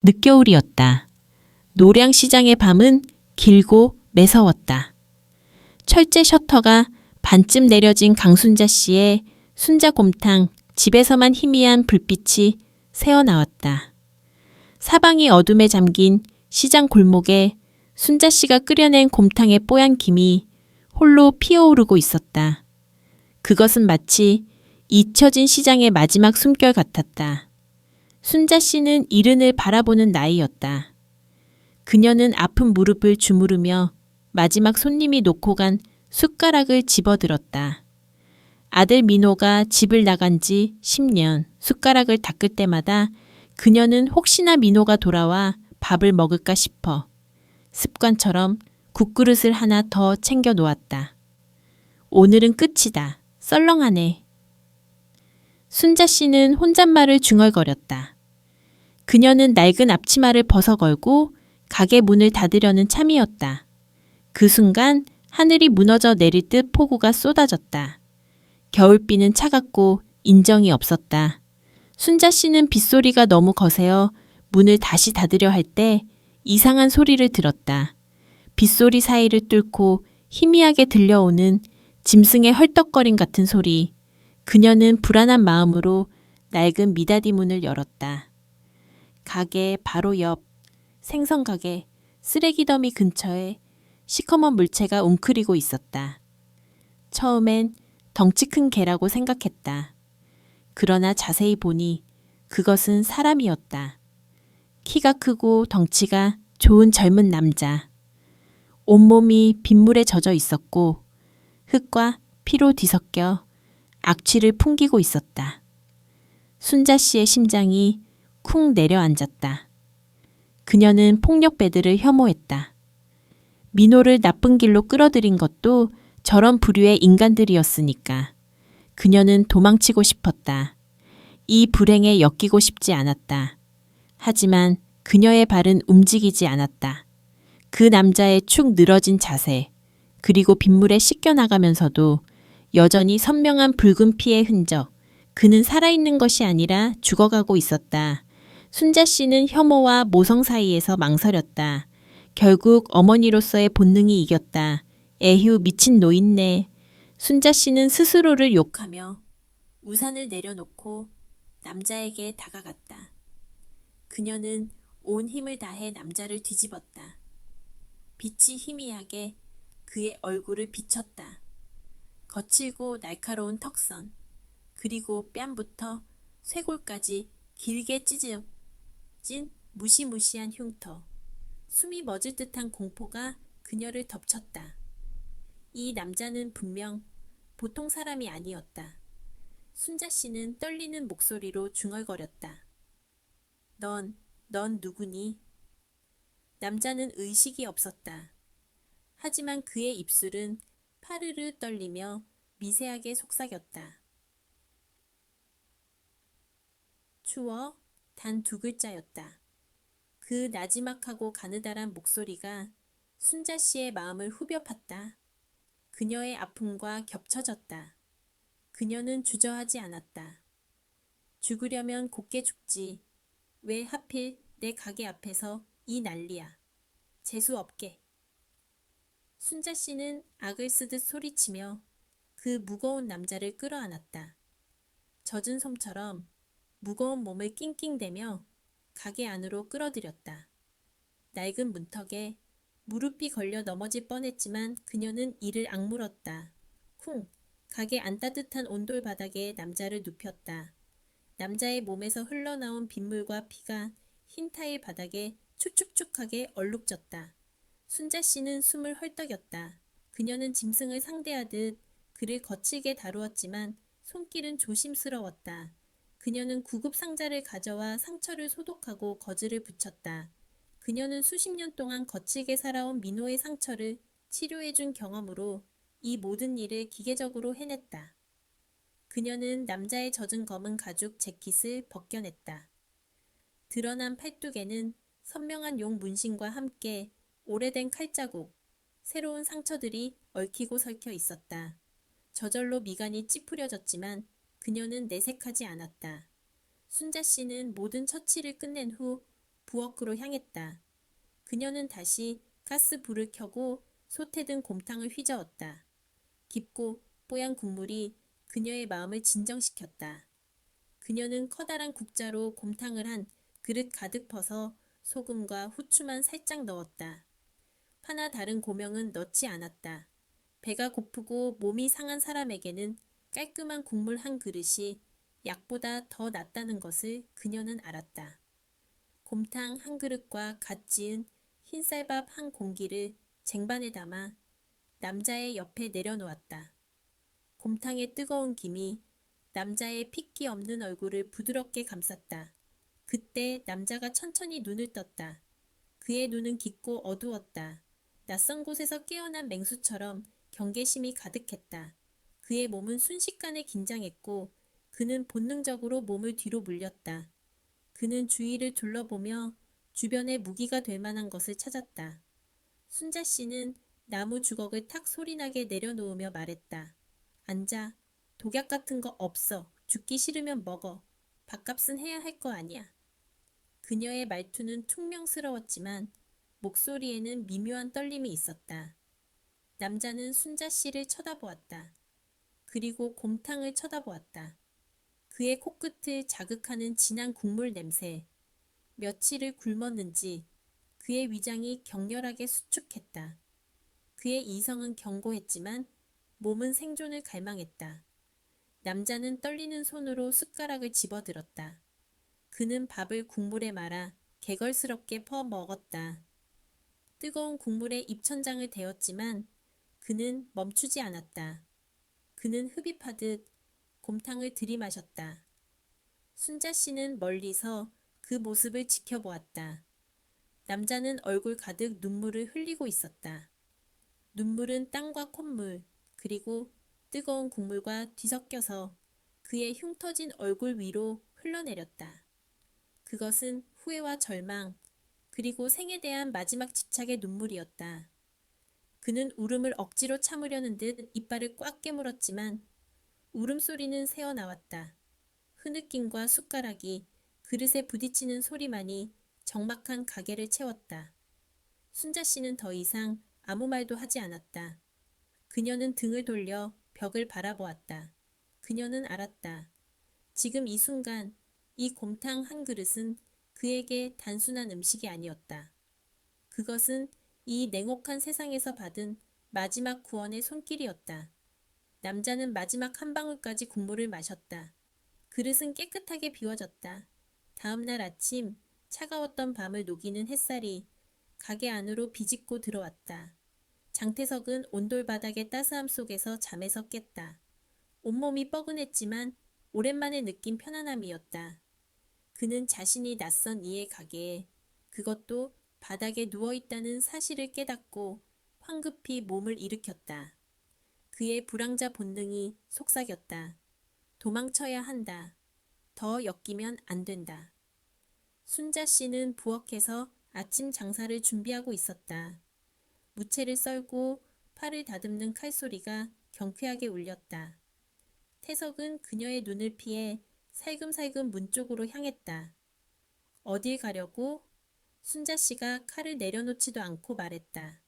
늦겨울이었다. 노량시장의 밤은 길고 매서웠다. 철제 셔터가 반쯤 내려진 강순자 씨의 순자곰탕 집에서만 희미한 불빛이 새어나왔다. 사방이 어둠에 잠긴 시장 골목에 순자 씨가 끓여낸 곰탕의 뽀얀 김이 홀로 피어오르고 있었다. 그것은 마치 잊혀진 시장의 마지막 숨결 같았다. 순자 씨는 이른을 바라보는 나이였다. 그녀는 아픈 무릎을 주무르며 마지막 손님이 놓고 간 숟가락을 집어들었다. 아들 민호가 집을 나간 지 10년 숟가락을 닦을 때마다 그녀는 혹시나 민호가 돌아와 밥을 먹을까 싶어 습관처럼 국그릇을 하나 더 챙겨 놓았다. 오늘은 끝이다. 썰렁하네. 순자 씨는 혼잣말을 중얼거렸다. 그녀는 낡은 앞치마를 벗어걸고 가게 문을 닫으려는 참이었다. 그 순간 하늘이 무너져 내릴 듯 폭우가 쏟아졌다. 겨울비는 차갑고 인정이 없었다. 순자 씨는 빗소리가 너무 거세어 문을 다시 닫으려 할 때 이상한 소리를 들었다. 빗소리 사이를 뚫고 희미하게 들려오는 짐승의 헐떡거림 같은 소리. 그녀는 불안한 마음으로 낡은 미닫이 문을 열었다. 가게 바로 옆 생선가게 쓰레기 더미 근처에 시커먼 물체가 웅크리고 있었다. 처음엔 덩치 큰 개라고 생각했다. 그러나 자세히 보니 그것은 사람이었다. 키가 크고 덩치가 좋은 젊은 남자. 온몸이 빗물에 젖어 있었고 흙과 피로 뒤섞여 악취를 풍기고 있었다. 순자 씨의 심장이 쿵 내려앉았다. 그녀는 폭력배들을 혐오했다. 민호를 나쁜 길로 끌어들인 것도 저런 부류의 인간들이었으니까. 그녀는 도망치고 싶었다. 이 불행에 엮이고 싶지 않았다. 하지만 그녀의 발은 움직이지 않았다. 그 남자의 축 늘어진 자세, 그리고 빗물에 씻겨나가면서도 여전히 선명한 붉은 피의 흔적. 그는 살아있는 것이 아니라 죽어가고 있었다. 순자 씨는 혐오와 모성 사이에서 망설였다. 결국 어머니로서의 본능이 이겼다. 에휴, 미친 노인네. 순자 씨는 스스로를 욕하며 우산을 내려놓고 남자에게 다가갔다. 그녀는 온 힘을 다해 남자를 뒤집었다. 빛이 희미하게 그의 얼굴을 비쳤다. 거칠고 날카로운 턱선, 그리고 뺨부터 쇄골까지 길게 찢어진 무시무시한 흉터. 숨이 멎을 듯한 공포가 그녀를 덮쳤다. 이 남자는 분명 보통 사람이 아니었다. 순자 씨는 떨리는 목소리로 중얼거렸다. 넌 누구니? 남자는 의식이 없었다. 하지만 그의 입술은 파르르 떨리며 미세하게 속삭였다. 추워? 단 2글자였다. 그 나지막하고 가느다란 목소리가 순자 씨의 마음을 후벼 팠다. 그녀의 아픔과 겹쳐졌다. 그녀는 주저하지 않았다. 죽으려면 곱게 죽지. 왜 하필 내 가게 앞에서 이 난리야. 재수없게. 순자 씨는 악을 쓰듯 소리치며 그 무거운 남자를 끌어안았다. 젖은 솜처럼 무거운 몸을 낑낑대며 가게 안으로 끌어들였다. 낡은 문턱에 무릎이 걸려 넘어질 뻔했지만 그녀는 이를 악물었다. 쿵! 가게 안 따뜻한 온돌 바닥에 남자를 눕혔다. 남자의 몸에서 흘러나온 빗물과 피가 흰 타일 바닥에 축축축하게 얼룩졌다. 순자 씨는 숨을 헐떡였다. 그녀는 짐승을 상대하듯 그를 거칠게 다루었지만 손길은 조심스러웠다. 그녀는 구급 상자를 가져와 상처를 소독하고 거즈를 붙였다. 그녀는 수십 년 동안 거칠게 살아온 민호의 상처를 치료해준 경험으로 이 모든 일을 기계적으로 해냈다. 그녀는 남자의 젖은 검은 가죽 재킷을 벗겨냈다. 드러난 팔뚝에는 선명한 용 문신과 함께 오래된 칼자국, 새로운 상처들이 얽히고 설켜 있었다. 저절로 미간이 찌푸려졌지만 그녀는 내색하지 않았다. 순자 씨는 모든 처치를 끝낸 후 부엌으로 향했다. 그녀는 다시 가스불을 켜고 솥에 든 곰탕을 휘저었다. 깊고 뽀얀 국물이 그녀의 마음을 진정시켰다. 그녀는 커다란 국자로 곰탕을 한 그릇 가득 퍼서 소금과 후추만 살짝 넣었다. 파나 다른 고명은 넣지 않았다. 배가 고프고 몸이 상한 사람에게는 깔끔한 국물 한 그릇이 약보다 더 낫다는 것을 그녀는 알았다. 곰탕 한 그릇과 갓 지은 흰쌀밥 한 공기를 쟁반에 담아 남자의 옆에 내려놓았다. 곰탕의 뜨거운 김이 남자의 핏기 없는 얼굴을 부드럽게 감쌌다. 그때 남자가 천천히 눈을 떴다. 그의 눈은 깊고 어두웠다. 낯선 곳에서 깨어난 맹수처럼 경계심이 가득했다. 그의 몸은 순식간에 긴장했고 그는 본능적으로 몸을 뒤로 물렸다. 그는 주위를 둘러보며 주변에 무기가 될 만한 것을 찾았다. 순자 씨는 나무 주걱을 탁 소리나게 내려놓으며 말했다. 앉아. 독약 같은 거 없어. 죽기 싫으면 먹어. 밥값은 해야 할 거 아니야. 그녀의 말투는 퉁명스러웠지만 목소리에는 미묘한 떨림이 있었다. 남자는 순자 씨를 쳐다보았다. 그리고 곰탕을 쳐다보았다. 그의 코끝을 자극하는 진한 국물 냄새. 며칠을 굶었는지 그의 위장이 격렬하게 수축했다. 그의 이성은 견고했지만 몸은 생존을 갈망했다. 남자는 떨리는 손으로 숟가락을 집어들었다. 그는 밥을 국물에 말아 개걸스럽게 퍼 먹었다. 뜨거운 국물에 입천장을 대었지만 그는 멈추지 않았다. 그는 흡입하듯 곰탕을 들이마셨다. 순자 씨는 멀리서 그 모습을 지켜보았다. 남자는 얼굴 가득 눈물을 흘리고 있었다. 눈물은 땀과 콧물, 그리고 뜨거운 국물과 뒤섞여서 그의 흉터진 얼굴 위로 흘러내렸다. 그것은 후회와 절망, 그리고 생에 대한 마지막 집착의 눈물이었다. 그는 울음을 억지로 참으려는 듯 이빨을 꽉 깨물었지만 울음소리는 새어나왔다. 흐느낌과 숟가락이 그릇에 부딪히는 소리만이 적막한 가게를 채웠다. 순자 씨는 더 이상 아무 말도 하지 않았다. 그녀는 등을 돌려 벽을 바라보았다. 그녀는 알았다. 지금 이 순간 이 곰탕 한 그릇은 그에게 단순한 음식이 아니었다. 그것은 이 냉혹한 세상에서 받은 마지막 구원의 손길이었다. 남자는 마지막 한 방울까지 국물을 마셨다. 그릇은 깨끗하게 비워졌다. 다음 날 아침 차가웠던 밤을 녹이는 햇살이 가게 안으로 비집고 들어왔다. 장태석은 온돌 바닥의 따스함 속에서 잠에서 깼다. 온몸이 뻐근했지만 오랜만에 느낀 편안함이었다. 그는 자신이 낯선 이의 가게에, 그것도 바닥에 누워있다는 사실을 깨닫고 황급히 몸을 일으켰다. 그의 불황자 본능이 속삭였다. 도망쳐야 한다. 더 엮이면 안 된다. 순자 씨는 부엌에서 아침 장사를 준비하고 있었다. 무채를 썰고 팔을 다듬는 칼소리가 경쾌하게 울렸다. 태석은 그녀의 눈을 피해 살금살금 문 쪽으로 향했다. 어딜 가려고? 순자 씨가 칼을 내려놓지도 않고 말했다.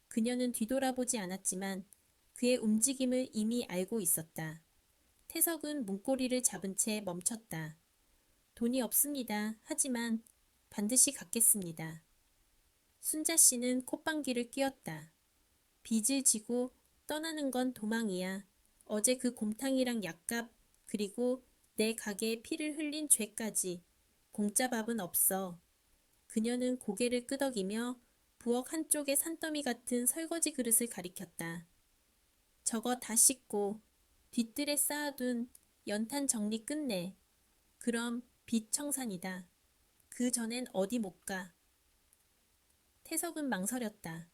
그녀는 뒤돌아보지 않았지만 그의 움직임을 이미 알고 있었다. 태석은 문고리를 잡은 채 멈췄다. 돈이 없습니다. 하지만 반드시 갚겠습니다. 순자 씨는 콧방귀를 뀌었다. 빚을 지고 떠나는 건 도망이야. 어제 그 곰탕이랑 약값, 그리고 내 가게에 피를 흘린 죄까지. 공짜 밥은 없어. 그녀는 고개를 끄덕이며 부엌 한쪽의 산더미 같은 설거지 그릇을 가리켰다. 저거 다 씻고 뒤뜰에 쌓아둔 연탄 정리 끝내. 그럼 빚 청산이다. 그 전엔 어디 못 가. 태석은 망설였다.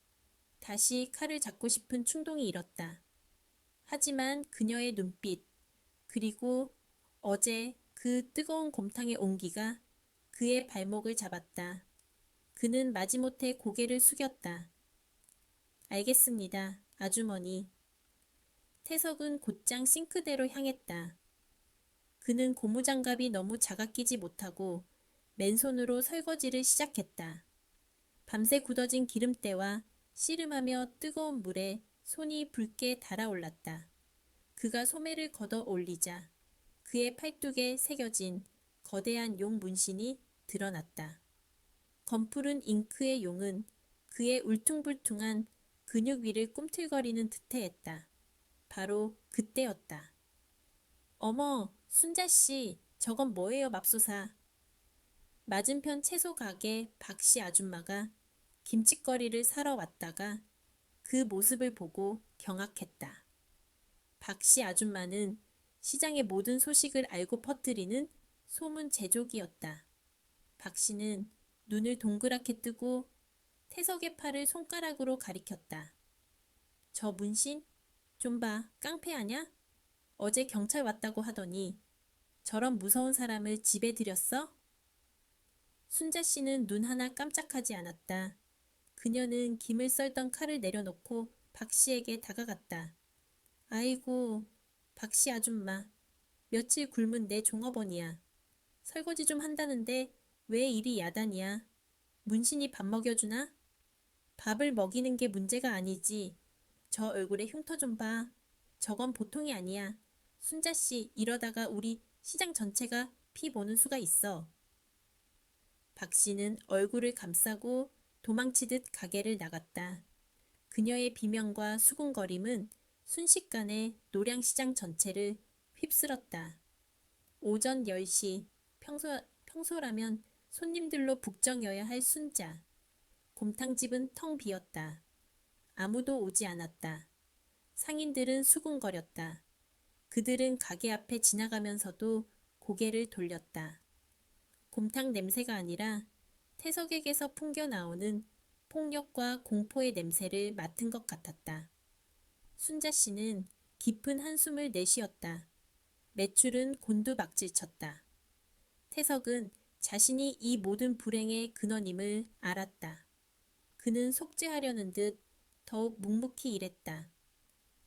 다시 칼을 잡고 싶은 충동이 일었다. 하지만 그녀의 눈빛, 그리고 어제 그 뜨거운 곰탕의 온기가 그의 발목을 잡았다. 그는 마지못해 고개를 숙였다. 알겠습니다, 아주머니. 태석은 곧장 싱크대로 향했다. 그는 고무장갑이 너무 작아 끼지 못하고 맨손으로 설거지를 시작했다. 밤새 굳어진 기름때와 씨름하며 뜨거운 물에 손이 붉게 달아올랐다. 그가 소매를 걷어 올리자 그의 팔뚝에 새겨진 거대한 용 문신이 드러났다. 검푸른 잉크의 용은 그의 울퉁불퉁한 근육 위를 꿈틀거리는 듯해했다. 바로 그때였다. 어머, 순자씨, 저건 뭐예요, 맙소사. 맞은편 채소 가게 박씨 아줌마가 김칫거리를 사러 왔다가 그 모습을 보고 경악했다. 박씨 아줌마는 시장의 모든 소식을 알고 퍼뜨리는 소문 제조기였다. 박씨는 눈을 동그랗게 뜨고 태석의 팔을 손가락으로 가리켰다. 저 문신? 좀 봐, 깡패 아냐? 어제 경찰 왔다고 하더니 저런 무서운 사람을 집에 들였어? 순자씨는 눈 하나 깜짝하지 않았다. 그녀는 김을 썰던 칼을 내려놓고 박씨에게 다가갔다. 아이고, 박씨 아줌마. 며칠 굶은 내 종업원이야. 설거지 좀 한다는데 왜 이리 야단이야? 문신이 밥 먹여주나? 밥을 먹이는 게 문제가 아니지. 저 얼굴에 흉터 좀 봐. 저건 보통이 아니야. 순자씨, 이러다가 우리 시장 전체가 피 보는 수가 있어. 박씨는 얼굴을 감싸고 도망치듯 가게를 나갔다. 그녀의 비명과 수군거림은 순식간에 노량시장 전체를 휩쓸었다. 오전 10시, 평소라면 손님들로 북적여야 할 순자. 곰탕집은 텅 비었다. 아무도 오지 않았다. 상인들은 수군거렸다. 그들은 가게 앞에 지나가면서도 고개를 돌렸다. 곰탕 냄새가 아니라 태석에게서 풍겨나오는 폭력과 공포의 냄새를 맡은 것 같았다. 순자 씨는 깊은 한숨을 내쉬었다. 매출은 곤두박질쳤다. 태석은 자신이 이 모든 불행의 근원임을 알았다. 그는 속죄하려는 듯 더욱 묵묵히 일했다.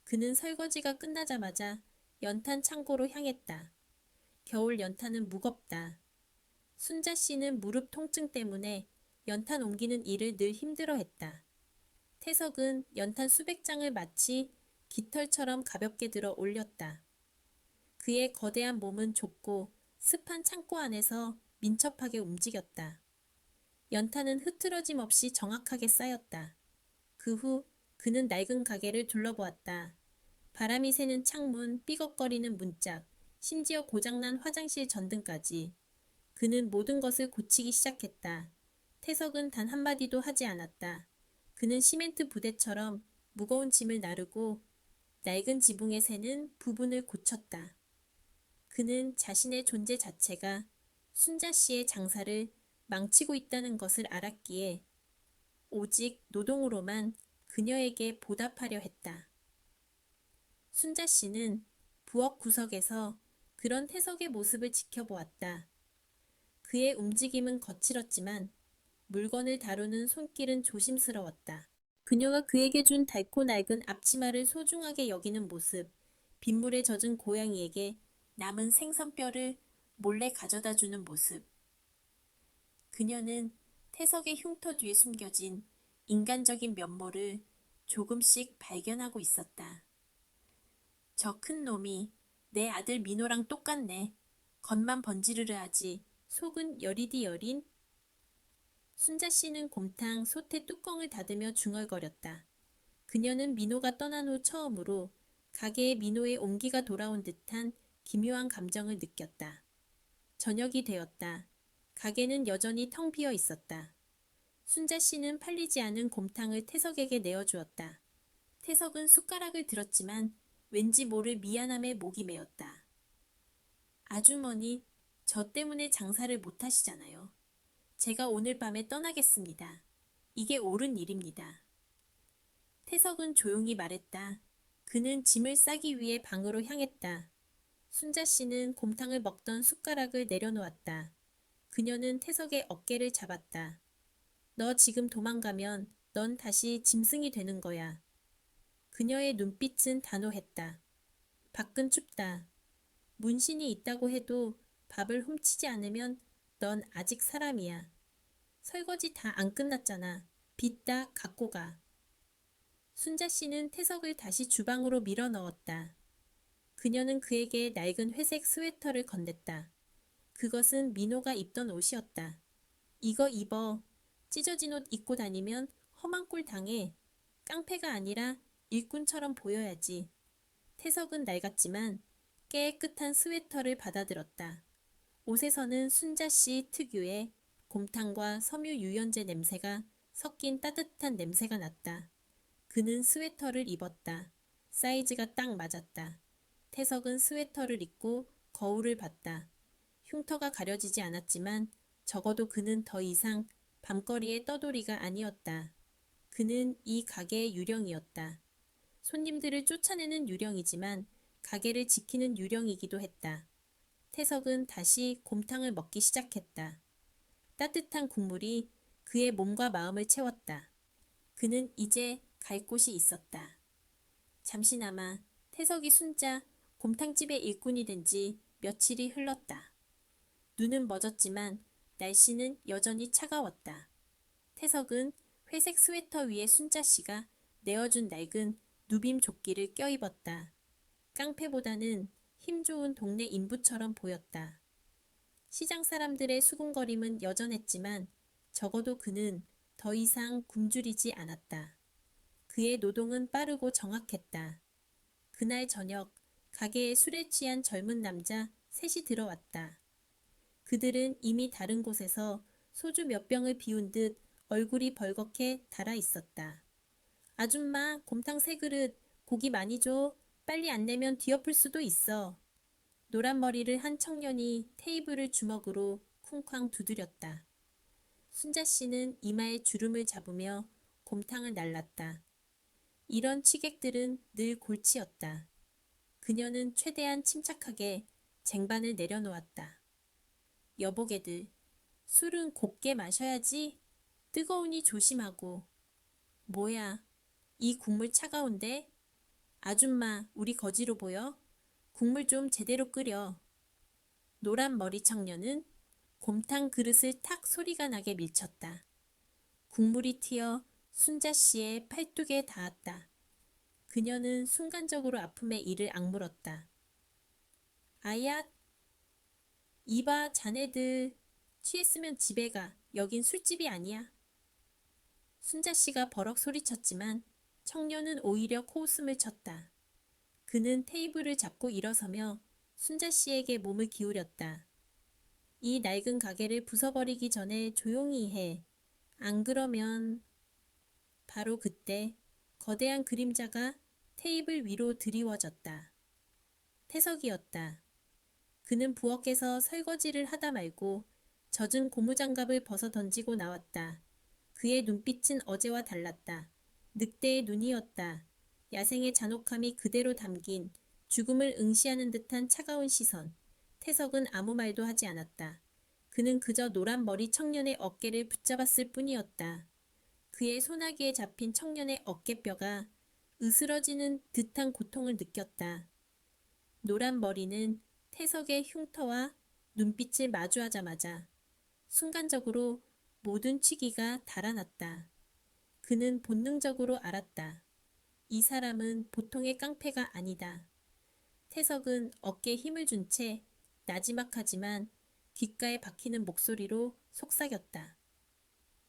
그는 설거지가 끝나자마자 연탄 창고로 향했다. 겨울 연탄은 무겁다. 순자 씨는 무릎 통증 때문에 연탄 옮기는 일을 늘 힘들어했다. 태석은 연탄 수백 장을 마치 깃털처럼 가볍게 들어 올렸다. 그의 거대한 몸은 좁고 습한 창고 안에서 민첩하게 움직였다. 연탄은 흐트러짐 없이 정확하게 쌓였다. 그 후 그는 낡은 가게를 둘러보았다. 바람이 새는 창문, 삐걱거리는 문짝, 심지어 고장난 화장실 전등까지. 그는 모든 것을 고치기 시작했다. 태석은 단 한마디도 하지 않았다. 그는 시멘트 부대처럼 무거운 짐을 나르고 낡은 지붕에 새는 부분을 고쳤다. 그는 자신의 존재 자체가 순자 씨의 장사를 망치고 있다는 것을 알았기에 오직 노동으로만 그녀에게 보답하려 했다. 순자 씨는 부엌 구석에서 그런 태석의 모습을 지켜보았다. 그의 움직임은 거칠었지만 물건을 다루는 손길은 조심스러웠다. 그녀가 그에게 준 달고 낡은 앞치마를 소중하게 여기는 모습, 빗물에 젖은 고양이에게 남은 생선뼈를 몰래 가져다 주는 모습. 그녀는 태석의 흉터 뒤에 숨겨진 인간적인 면모를 조금씩 발견하고 있었다. 저 큰 놈이 내 아들 민호랑 똑같네. 겉만 번지르르 하지 속은 여리디 여린. 순자 씨는 곰탕 솥의 뚜껑을 닫으며 중얼거렸다. 그녀는 민호가 떠난 후 처음으로 가게에 민호의 온기가 돌아온 듯한 기묘한 감정을 느꼈다. 저녁이 되었다. 가게는 여전히 텅 비어 있었다. 순자 씨는 팔리지 않은 곰탕을 태석에게 내어주었다. 태석은 숟가락을 들었지만 왠지 모를 미안함에 목이 메었다. 아주머니, 저 때문에 장사를 못 하시잖아요. 제가 오늘 밤에 떠나겠습니다. 이게 옳은 일입니다. 태석은 조용히 말했다. 그는 짐을 싸기 위해 방으로 향했다. 순자 씨는 곰탕을 먹던 숟가락을 내려놓았다. 그녀는 태석의 어깨를 잡았다. 너 지금 도망가면 넌 다시 짐승이 되는 거야. 그녀의 눈빛은 단호했다. 밖은 춥다. 문신이 있다고 해도 밥을 훔치지 않으면 넌 아직 사람이야. 설거지 다 안 끝났잖아. 빚 다 갖고 가. 순자 씨는 태석을 다시 주방으로 밀어 넣었다. 그녀는 그에게 낡은 회색 스웨터를 건넸다. 그것은 민호가 입던 옷이었다. 이거 입어. 찢어진 옷 입고 다니면 험한 꼴 당해. 깡패가 아니라 일꾼처럼 보여야지. 태석은 낡았지만 깨끗한 스웨터를 받아들었다. 옷에서는 순자 씨 특유의 곰탕과 섬유 유연제 냄새가 섞인 따뜻한 냄새가 났다. 그는 스웨터를 입었다. 사이즈가 딱 맞았다. 태석은 스웨터를 입고 거울을 봤다. 흉터가 가려지지 않았지만 적어도 그는 더 이상 밤거리의 떠돌이가 아니었다. 그는 이 가게의 유령이었다. 손님들을 쫓아내는 유령이지만 가게를 지키는 유령이기도 했다. 태석은 다시 곰탕을 먹기 시작했다. 따뜻한 국물이 그의 몸과 마음을 채웠다. 그는 이제 갈 곳이 있었다. 잠시나마 태석이 순자 곰탕집의 일꾼이 된 지 며칠이 흘렀다. 눈은 멎었지만 날씨는 여전히 차가웠다. 태석은 회색 스웨터 위에 순자 씨가 내어준 낡은 누빔 조끼를 껴입었다. 깡패보다는 힘 좋은 동네 인부처럼 보였다. 시장 사람들의 수군거림은 여전했지만 적어도 그는 더 이상 굶주리지 않았다. 그의 노동은 빠르고 정확했다. 그날 저녁 가게에 술에 취한 젊은 남자 셋이 들어왔다. 그들은 이미 다른 곳에서 소주 몇 병을 비운 듯 얼굴이 벌겋게 달아 있었다. 아줌마, 곰탕 3그릇, 고기 많이 줘. 빨리 안 내면 뒤엎을 수도 있어. 노란 머리를 한 청년이 테이블을 주먹으로 쿵쾅 두드렸다. 순자 씨는 이마에 주름을 잡으며 곰탕을 날랐다. 이런 취객들은 늘 골치였다. 그녀는 최대한 침착하게 쟁반을 내려놓았다. 여보게들, 술은 곱게 마셔야지. 뜨거우니 조심하고. 뭐야, 이 국물 차가운데? 아줌마, 우리 거지로 보여? 국물 좀 제대로 끓여. 노란 머리 청년은 곰탕 그릇을 탁 소리가 나게 밀쳤다. 국물이 튀어 순자 씨의 팔뚝에 닿았다. 그녀는 순간적으로 아픔에 이를 악물었다. 아야, 이봐 자네들. 취했으면 집에 가. 여긴 술집이 아니야. 순자 씨가 버럭 소리쳤지만 청년은 오히려 코웃음을 쳤다. 그는 테이블을 잡고 일어서며 순자 씨에게 몸을 기울였다. 이 낡은 가게를 부숴버리기 전에 조용히 해. 안 그러면... 바로 그때 거대한 그림자가 테이블 위로 드리워졌다. 태석이었다. 그는 부엌에서 설거지를 하다 말고 젖은 고무장갑을 벗어 던지고 나왔다. 그의 눈빛은 어제와 달랐다. 늑대의 눈이었다. 야생의 잔혹함이 그대로 담긴 죽음을 응시하는 듯한 차가운 시선. 태석은 아무 말도 하지 않았다. 그는 그저 노란 머리 청년의 어깨를 붙잡았을 뿐이었다. 그의 소나기에 잡힌 청년의 어깨뼈가 으스러지는 듯한 고통을 느꼈다. 노란 머리는 태석의 흉터와 눈빛을 마주하자마자 순간적으로 모든 취기가 달아났다. 그는 본능적으로 알았다. 이 사람은 보통의 깡패가 아니다. 태석은 어깨에 힘을 준 채 나지막하지만 귓가에 박히는 목소리로 속삭였다.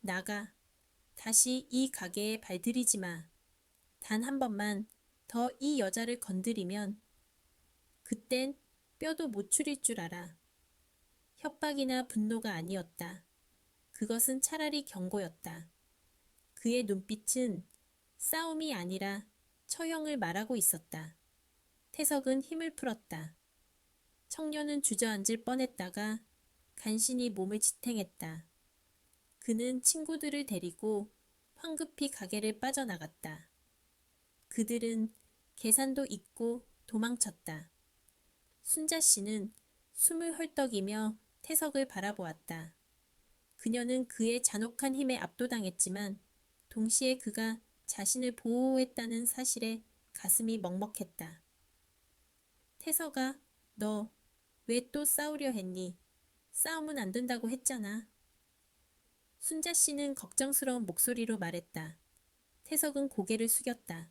나가. 다시 이 가게에 발들이지 마. 단 한 번만 더 이 여자를 건드리면 그땐 뼈도 못 추릴 줄 알아. 협박이나 분노가 아니었다. 그것은 차라리 경고였다. 그의 눈빛은 싸움이 아니라 처형을 말하고 있었다. 태석은 힘을 풀었다. 청년은 주저앉을 뻔했다가 간신히 몸을 지탱했다. 그는 친구들을 데리고 황급히 가게를 빠져나갔다. 그들은 계산도 잊고 도망쳤다. 순자 씨는 숨을 헐떡이며 태석을 바라보았다. 그녀는 그의 잔혹한 힘에 압도당했지만 동시에 그가 자신을 보호했다는 사실에 가슴이 먹먹했다. 태석아, 너 왜 또 싸우려 했니? 싸움은 안 된다고 했잖아. 순자 씨는 걱정스러운 목소리로 말했다. 태석은 고개를 숙였다.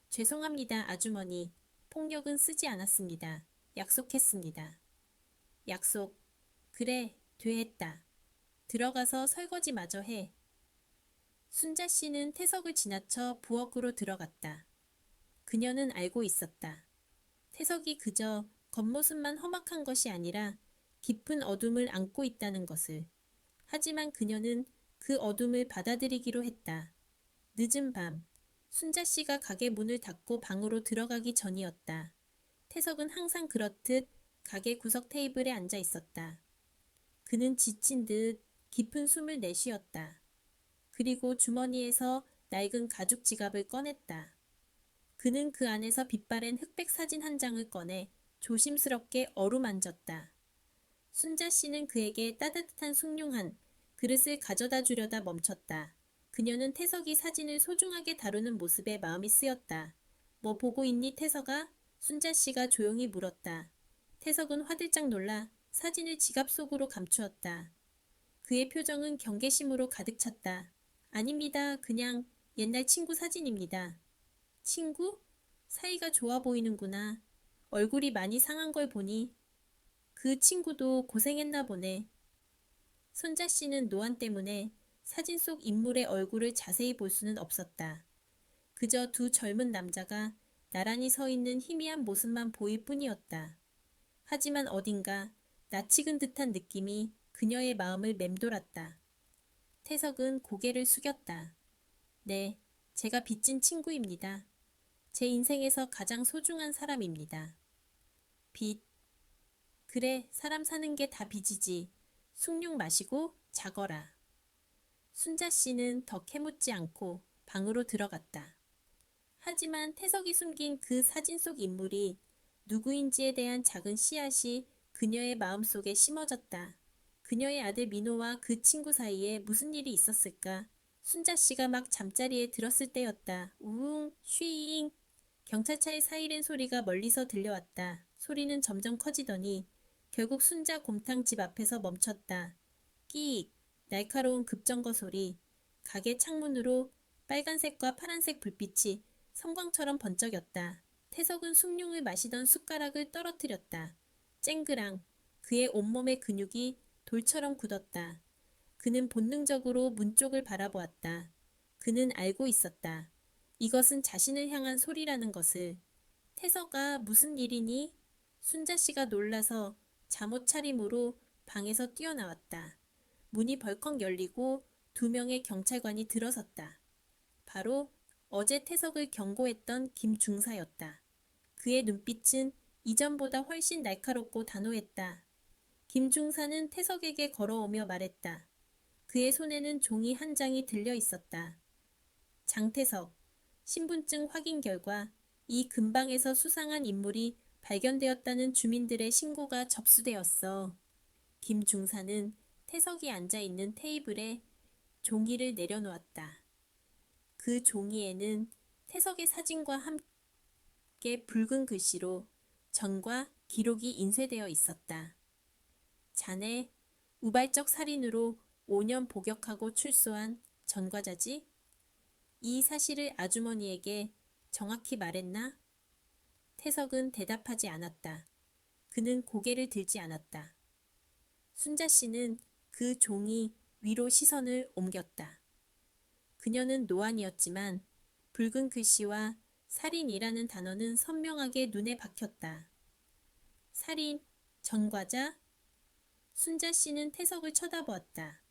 죄송합니다, 아주머니. 폭력은 쓰지 않았습니다. 약속했습니다. 약속. 그래, 되했다. 들어가서 설거지 마저 해. 순자 씨는 태석을 지나쳐 부엌으로 들어갔다. 그녀는 알고 있었다. 태석이 그저 겉모습만 험악한 것이 아니라 깊은 어둠을 안고 있다는 것을. 하지만 그녀는 그 어둠을 받아들이기로 했다. 늦은 밤, 순자 씨가 가게 문을 닫고 방으로 들어가기 전이었다. 태석은 항상 그렇듯 가게 구석 테이블에 앉아 있었다. 그는 지친 듯 깊은 숨을 내쉬었다. 그리고 주머니에서 낡은 가죽 지갑을 꺼냈다. 그는 그 안에서 빛바랜 흑백 사진 한 장을 꺼내 조심스럽게 어루만졌다. 순자 씨는 그에게 따뜻한 숭늉 한 그릇을 가져다 주려다 멈췄다. 그녀는 태석이 사진을 소중하게 다루는 모습에 마음이 쓰였다. 뭐 보고 있니, 태석아? 순자 씨가 조용히 물었다. 태석은 화들짝 놀라 사진을 지갑 속으로 감추었다. 그의 표정은 경계심으로 가득 찼다. 아닙니다. 그냥 옛날 친구 사진입니다. 친구? 사이가 좋아 보이는구나. 얼굴이 많이 상한 걸 보니 그 친구도 고생했나 보네. 손자 씨는 노안 때문에 사진 속 인물의 얼굴을 자세히 볼 수는 없었다. 그저 두 젊은 남자가 나란히 서 있는 희미한 모습만 보일 뿐이었다. 하지만 어딘가 낯익은 듯한 느낌이 그녀의 마음을 맴돌았다. 태석은 고개를 숙였다. 네, 제가 빚진 친구입니다. 제 인생에서 가장 소중한 사람입니다. 빚. 그래, 사람 사는 게 다 빚이지. 숭늉 마시고 자거라. 순자 씨는 더 캐묻지 않고 방으로 들어갔다. 하지만 태석이 숨긴 그 사진 속 인물이 누구인지에 대한 작은 씨앗이 그녀의 마음속에 심어졌다. 그녀의 아들 민호와 그 친구 사이에 무슨 일이 있었을까? 순자 씨가 막 잠자리에 들었을 때였다. 우웅, 쉬잉. 경찰차의 사이렌 소리가 멀리서 들려왔다. 소리는 점점 커지더니 결국 순자 곰탕집 앞에서 멈췄다. 끼익. 날카로운 급정거 소리. 가게 창문으로 빨간색과 파란색 불빛이 섬광처럼 번쩍였다. 태석은 숭늉을 마시던 숟가락을 떨어뜨렸다. 쨍그랑. 그의 온몸의 근육이 돌처럼 굳었다. 그는 본능적으로 문 쪽을 바라보았다. 그는 알고 있었다. 이것은 자신을 향한 소리라는 것을. 태석아, 무슨 일이니? 순자 씨가 놀라서 잠옷 차림으로 방에서 뛰어나왔다. 문이 벌컥 열리고 두 명의 경찰관이 들어섰다. 바로 어제 태석을 경고했던 김 중사였다. 그의 눈빛은 이전보다 훨씬 날카롭고 단호했다. 김 중사는 태석에게 걸어오며 말했다. 그의 손에는 종이 한 장이 들려 있었다. 장태석, 신분증 확인 결과 이 근방에서 수상한 인물이 발견되었다는 주민들의 신고가 접수되었어. 김 중사는 태석이 앉아있는 테이블에 종이를 내려놓았다. 그 종이에는 태석의 사진과 함께 붉은 글씨로 전과 기록이 인쇄되어 있었다. 자네, 우발적 살인으로 5년 복역하고 출소한 전과자지? 이 사실을 아주머니에게 정확히 말했나? 태석은 대답하지 않았다. 그는 고개를 들지 않았다. 순자 씨는 그 종이 위로 시선을 옮겼다. 그녀는 노안이었지만 붉은 글씨와 살인이라는 단어는 선명하게 눈에 박혔다. 살인, 전과자? 순자 씨는 태석을 쳐다보았다.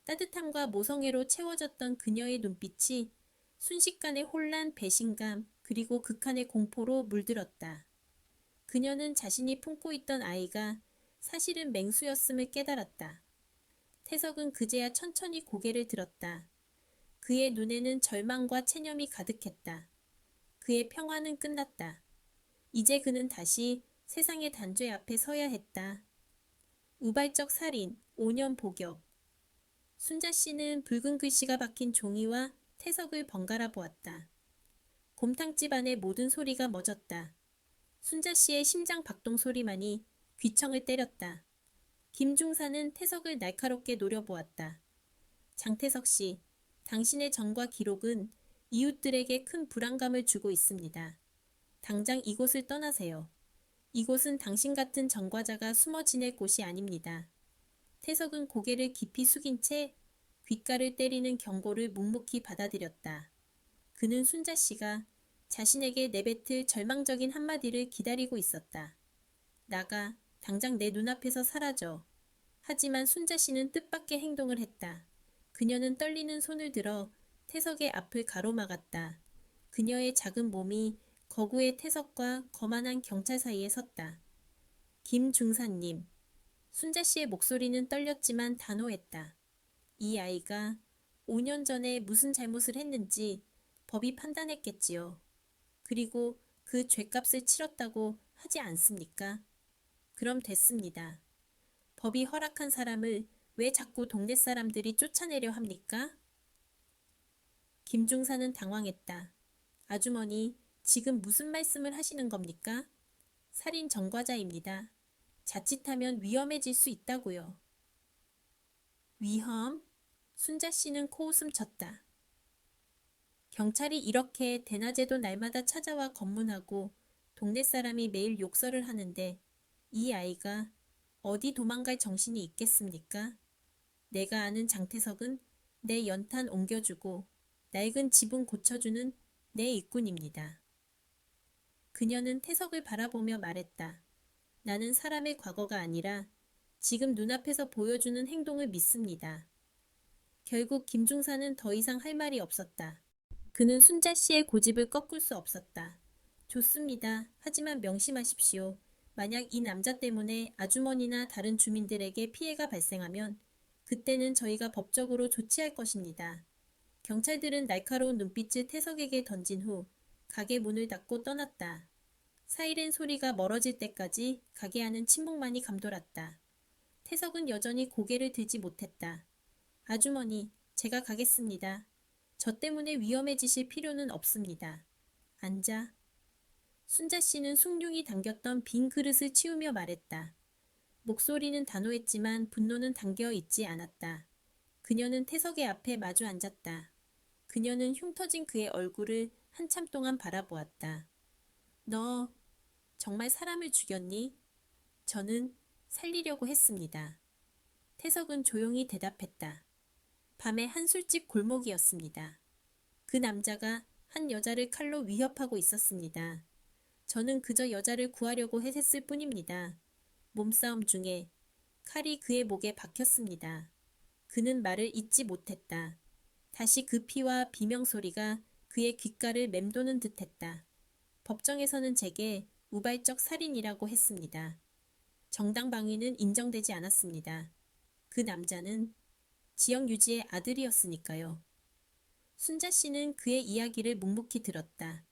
따뜻함과 모성애로 채워졌던 그녀의 눈빛이 순식간에 혼란, 배신감, 그리고 극한의 공포로 물들었다. 그녀는 자신이 품고 있던 아이가 사실은 맹수였음을 깨달았다. 태석은 그제야 천천히 고개를 들었다. 그의 눈에는 절망과 체념이 가득했다. 그의 평화는 끝났다. 이제 그는 다시 세상의 단죄 앞에 서야 했다. 우발적 살인, 5년 복역. 순자 씨는 붉은 글씨가 박힌 종이와 태석을 번갈아 보았다. 곰탕집 안의 모든 소리가 멎었다. 순자 씨의 심장 박동 소리만이 귀청을 때렸다. 김중사는 태석을 날카롭게 노려보았다. 장태석 씨, 당신의 정과 기록은 이웃들에게 큰 불안감을 주고 있습니다. 당장 이곳을 떠나세요. 이곳은 당신 같은 전과자가 숨어 지낼 곳이 아닙니다. 태석은 고개를 깊이 숙인 채 귓가를 때리는 경고를 묵묵히 받아들였다. 그는 순자 씨가 자신에게 내뱉을 절망적인 한마디를 기다리고 있었다. 나가, 당장 내 눈앞에서 사라져. 하지만 순자 씨는 뜻밖의 행동을 했다. 그녀는 떨리는 손을 들어 태석의 앞을 가로막았다. 그녀의 작은 몸이 거구의 태석과 거만한 경찰 사이에 섰다. 김 중사님. 순자 씨의 목소리는 떨렸지만 단호했다. 이 아이가 5년 전에 무슨 잘못을 했는지 법이 판단했겠지요. 그리고 그 죗값을 치렀다고 하지 않습니까? 그럼 됐습니다. 법이 허락한 사람을 왜 자꾸 동네 사람들이 쫓아내려 합니까? 김중사는 당황했다. 아주머니, 지금 무슨 말씀을 하시는 겁니까? 살인 전과자입니다. 자칫하면 위험해질 수 있다고요. 위험? 순자 씨는 코웃음 쳤다. 경찰이 이렇게 대낮에도 날마다 찾아와 검문하고 동네 사람이 매일 욕설을 하는데 이 아이가 어디 도망갈 정신이 있겠습니까? 내가 아는 장태석은 내 연탄 옮겨주고 낡은 지붕 고쳐주는 내 일꾼입니다. 그녀는 태석을 바라보며 말했다. 나는 사람의 과거가 아니라 지금 눈앞에서 보여주는 행동을 믿습니다. 결국 김중사는 더 이상 할 말이 없었다. 그는 순자 씨의 고집을 꺾을 수 없었다. 좋습니다. 하지만 명심하십시오. 만약 이 남자 때문에 아주머니나 다른 주민들에게 피해가 발생하면 그때는 저희가 법적으로 조치할 것입니다. 경찰들은 날카로운 눈빛을 태석에게 던진 후 가게 문을 닫고 떠났다. 사이렌 소리가 멀어질 때까지 가게 안은 침묵만이 감돌았다. 태석은 여전히 고개를 들지 못했다. 아주머니, 제가 가겠습니다. 저 때문에 위험해지실 필요는 없습니다. 앉아. 순자 씨는 숭늉이 담겼던 빈 그릇을 치우며 말했다. 목소리는 단호했지만 분노는 담겨 있지 않았다. 그녀는 태석의 앞에 마주 앉았다. 그녀는 흉터진 그의 얼굴을 한참 동안 바라보았다. 너 정말 사람을 죽였니? 저는 살리려고 했습니다. 태석은 조용히 대답했다. 밤의 한술집 골목이었습니다. 그 남자가 한 여자를 칼로 위협하고 있었습니다. 저는 그저 여자를 구하려고 했을 뿐입니다. 몸싸움 중에 칼이 그의 목에 박혔습니다. 그는 말을 잇지 못했다. 다시 그 피와 비명소리가 그의 귓가를 맴도는 듯했다. 법정에서는 제게 우발적 살인이라고 했습니다. 정당방위는 인정되지 않았습니다. 그 남자는 지역 유지의 아들이었으니까요. 순자 씨는 그의 이야기를 묵묵히 들었다.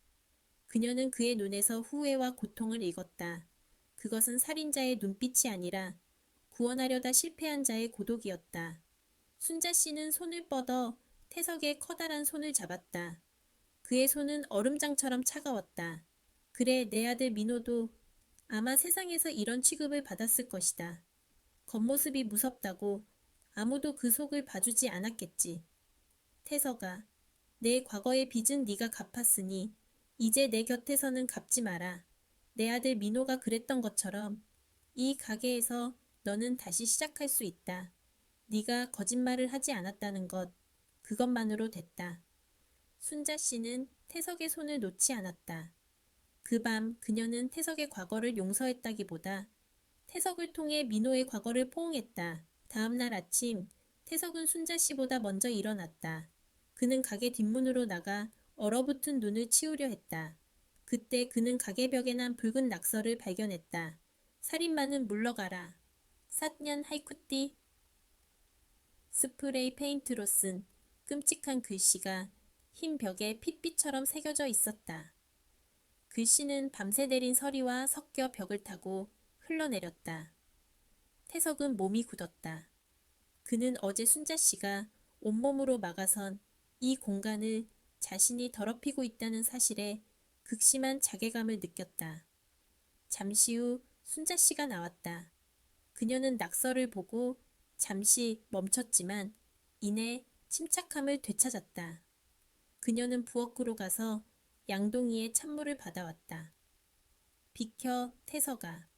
그녀는 그의 눈에서 후회와 고통을 읽었다. 그것은 살인자의 눈빛이 아니라 구원하려다 실패한 자의 고독이었다. 순자 씨는 손을 뻗어 태석의 커다란 손을 잡았다. 그의 손은 얼음장처럼 차가웠다. 그래, 내 아들 민호도 아마 세상에서 이런 취급을 받았을 것이다. 겉모습이 무섭다고 아무도 그 속을 봐주지 않았겠지. 태석아, 내 과거의 빚은 네가 갚았으니 이제 내 곁에서는 갚지 마라. 내 아들 민호가 그랬던 것처럼 이 가게에서 너는 다시 시작할 수 있다. 네가 거짓말을 하지 않았다는 것, 그것만으로 됐다. 순자 씨는 태석의 손을 놓지 않았다. 그 밤 그녀는 태석의 과거를 용서했다기보다 태석을 통해 민호의 과거를 포옹했다. 다음 날 아침 태석은 순자 씨보다 먼저 일어났다. 그는 가게 뒷문으로 나가 얼어붙은 눈을 치우려 했다. 그때 그는 가게 벽에 난 붉은 낙서를 발견했다. 살인마는 물러가라. 삿년 하이쿠띠. 스프레이 페인트로 쓴 끔찍한 글씨가 흰 벽에 핏빛처럼 새겨져 있었다. 글씨는 밤새 내린 서리와 섞여 벽을 타고 흘러내렸다. 태석은 몸이 굳었다. 그는 어제 순자 씨가 온몸으로 막아선 이 공간을 자신이 더럽히고 있다는 사실에 극심한 자괴감을 느꼈다. 잠시 후 순자 씨가 나왔다. 그녀는 낙서를 보고 잠시 멈췄지만 이내 침착함을 되찾았다. 그녀는 부엌으로 가서 양동이에 찬물을 받아왔다. 비켜, 태서가.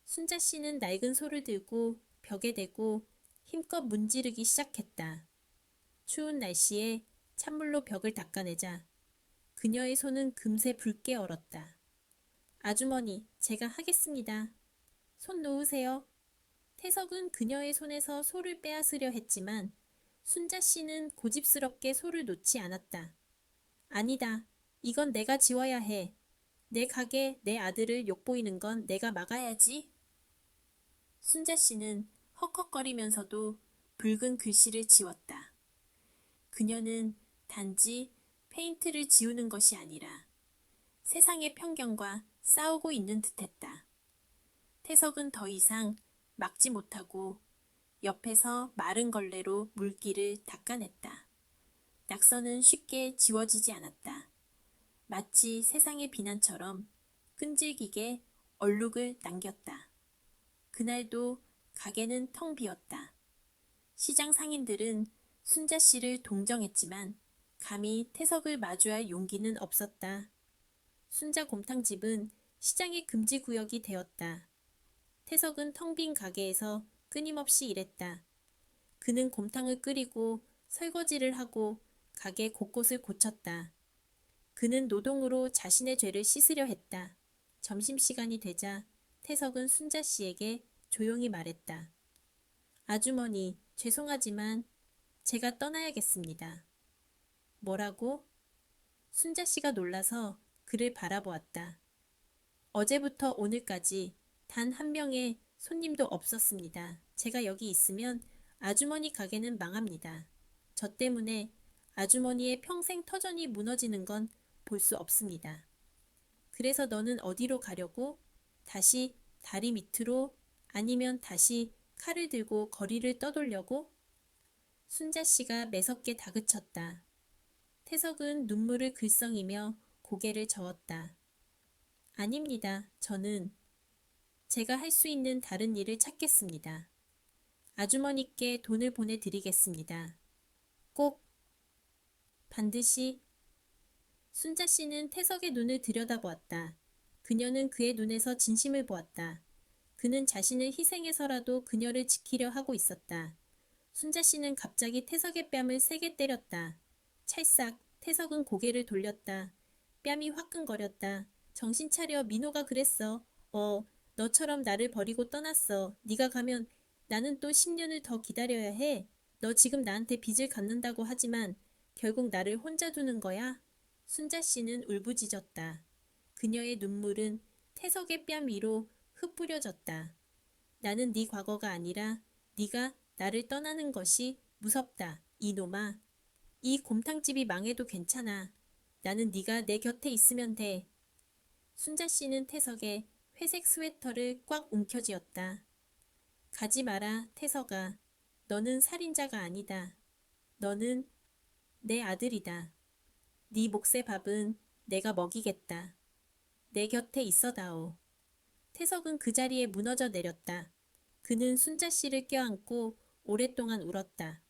순자 씨는 낡은 소를 들고 벽에 대고 힘껏 문지르기 시작했다. 추운 날씨에 찬물로 벽을 닦아내자 그녀의 손은 금세 붉게 얼었다. 아주머니, 제가 하겠습니다. 손 놓으세요. 태석은 그녀의 손에서 소를 빼앗으려 했지만 순자 씨는 고집스럽게 소를 놓지 않았다. 아니다. 이건 내가 지워야 해. 내 가게, 내 아들을 욕보이는 건 내가 막아야지. 순자 씨는 헉헉거리면서도 붉은 글씨를 지웠다. 그녀는 단지 페인트를 지우는 것이 아니라 세상의 편견과 싸우고 있는 듯했다. 태석은 더 이상 막지 못하고 옆에서 마른 걸레로 물기를 닦아냈다. 낙서는 쉽게 지워지지 않았다. 마치 세상의 비난처럼 끈질기게 얼룩을 남겼다. 그날도 가게는 텅 비었다. 시장 상인들은 순자 씨를 동정했지만 감히 태석을 마주할 용기는 없었다. 순자 곰탕집은 시장의 금지구역이 되었다. 태석은 텅 빈 가게에서 끊임없이 일했다. 그는 곰탕을 끓이고 설거지를 하고 가게 곳곳을 고쳤다. 그는 노동으로 자신의 죄를 씻으려 했다. 점심시간이 되자 태석은 순자 씨에게 조용히 말했다. 아주머니, 죄송하지만 제가 떠나야겠습니다. 뭐라고? 순자 씨가 놀라서 그를 바라보았다. 어제부터 오늘까지 단 한 명의 손님도 없었습니다. 제가 여기 있으면 아주머니 가게는 망합니다. 저 때문에 아주머니의 평생 터전이 무너지는 건 볼 수 없습니다. 그래서 너는 어디로 가려고? 다시 다리 밑으로 아니면 다시 칼을 들고 거리를 떠돌려고? 순자 씨가 매섭게 다그쳤다. 태석은 눈물을 글썽이며 고개를 저었다. 아닙니다. 저는 제가 할 수 있는 다른 일을 찾겠습니다. 아주머니께 돈을 보내드리겠습니다. 꼭 반드시. 순자 씨는 태석의 눈을 들여다보았다. 그녀는 그의 눈에서 진심을 보았다. 그는 자신을 희생해서라도 그녀를 지키려 하고 있었다. 순자 씨는 갑자기 태석의 뺨을 세게 때렸다. 찰싹. 태석은 고개를 돌렸다. 뺨이 화끈거렸다. 정신 차려. 민호가 그랬어. 너처럼 나를 버리고 떠났어. 네가 가면 나는 또 10년을 더 기다려야 해. 너 지금 나한테 빚을 갚는다고 하지만 결국 나를 혼자 두는 거야? 순자 씨는 울부짖었다. 그녀의 눈물은 태석의 뺨 위로 흩뿌려졌다. 나는 네 과거가 아니라 네가 나를 떠나는 것이 무섭다. 이놈아. 이 곰탕집이 망해도 괜찮아. 나는 네가 내 곁에 있으면 돼. 순자 씨는 태석의 회색 스웨터를 꽉 움켜쥐었다. 가지 마라, 태석아. 너는 살인자가 아니다. 너는 내 아들이다. 네 몫의 밥은 내가 먹이겠다. 내 곁에 있어다오. 태석은 그 자리에 무너져 내렸다. 그는 순자 씨를 껴안고 오랫동안 울었다.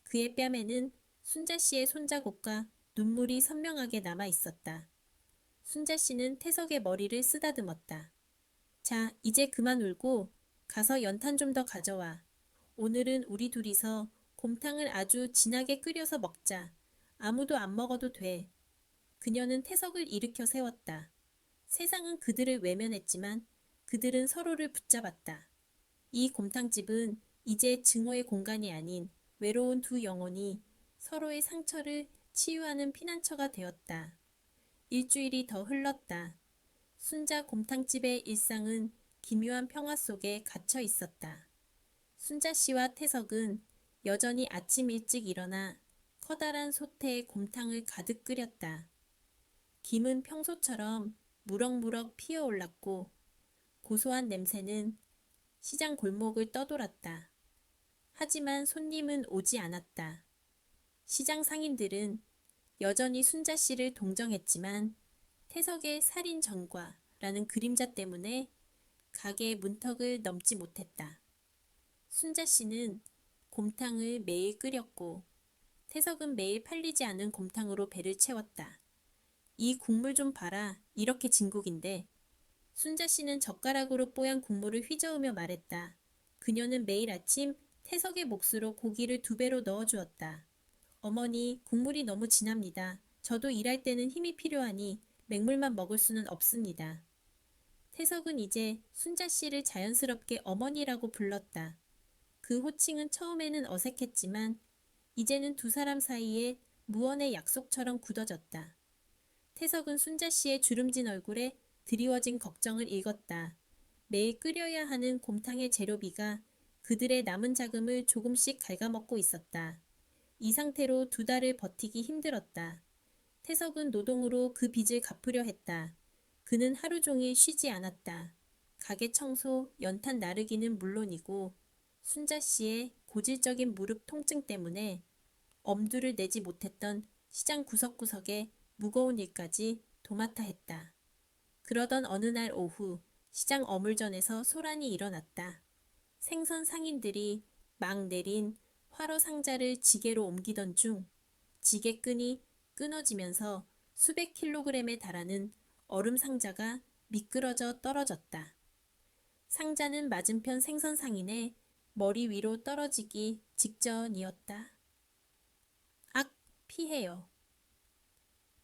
그의 뺨에는 순자 씨의 손자국과 눈물이 선명하게 남아 있었다. 순자 씨는 태석의 머리를 쓰다듬었다. 자, 이제 그만 울고 가서 연탄 좀 더 가져와. 오늘은 우리 둘이서 곰탕을 아주 진하게 끓여서 먹자. 아무도 안 먹어도 돼. 그녀는 태석을 일으켜 세웠다. 세상은 그들을 외면했지만 그들은 서로를 붙잡았다. 이 곰탕집은 이제 증오의 공간이 아닌 외로운 두 영혼이 서로의 상처를 치유하는 피난처가 되었다. 일주일이 더 흘렀다. 순자 곰탕집의 일상은 기묘한 평화 속에 갇혀 있었다. 순자 씨와 태석은 여전히 아침 일찍 일어나 커다란 솥에 곰탕을 가득 끓였다. 김은 평소처럼 무럭무럭 피어올랐고 고소한 냄새는 시장 골목을 떠돌았다. 하지만 손님은 오지 않았다. 시장 상인들은 여전히 순자 씨를 동정했지만 태석의 살인 전과라는 그림자 때문에 가게 문턱을 넘지 못했다. 순자 씨는 곰탕을 매일 끓였고 태석은 매일 팔리지 않은 곰탕으로 배를 채웠다. 이 국물 좀 봐라. 이렇게 진국인데. 순자 씨는 젓가락으로 뽀얀 국물을 휘저으며 말했다. 그녀는 매일 아침 태석의 몫으로 고기를 2배로 넣어주었다. 어머니, 국물이 너무 진합니다. 저도 일할 때는 힘이 필요하니 맹물만 먹을 수는 없습니다. 태석은 이제 순자 씨를 자연스럽게 어머니라고 불렀다. 그 호칭은 처음에는 어색했지만 이제는 두 사람 사이에 무언의 약속처럼 굳어졌다. 태석은 순자 씨의 주름진 얼굴에 드리워진 걱정을 읽었다. 매일 끓여야 하는 곰탕의 재료비가 그들의 남은 자금을 조금씩 갉아먹고 있었다. 이 상태로 2달을 버티기 힘들었다. 태석은 노동으로 그 빚을 갚으려 했다. 그는 하루 종일 쉬지 않았다. 가게 청소, 연탄 나르기는 물론이고 순자 씨의 고질적인 무릎 통증 때문에 엄두를 내지 못했던 시장 구석구석의 무거운 일까지 도맡아 했다. 그러던 어느 날 오후 시장 어물전에서 소란이 일어났다. 생선 상인들이 막 내린 화로 상자를 지게로 옮기던 중 지게끈이 끊어지면서 수백 킬로그램에 달하는 얼음 상자가 미끄러져 떨어졌다. 상자는 맞은편 생선 상인의 머리 위로 떨어지기 직전이었다. 악, 피해요.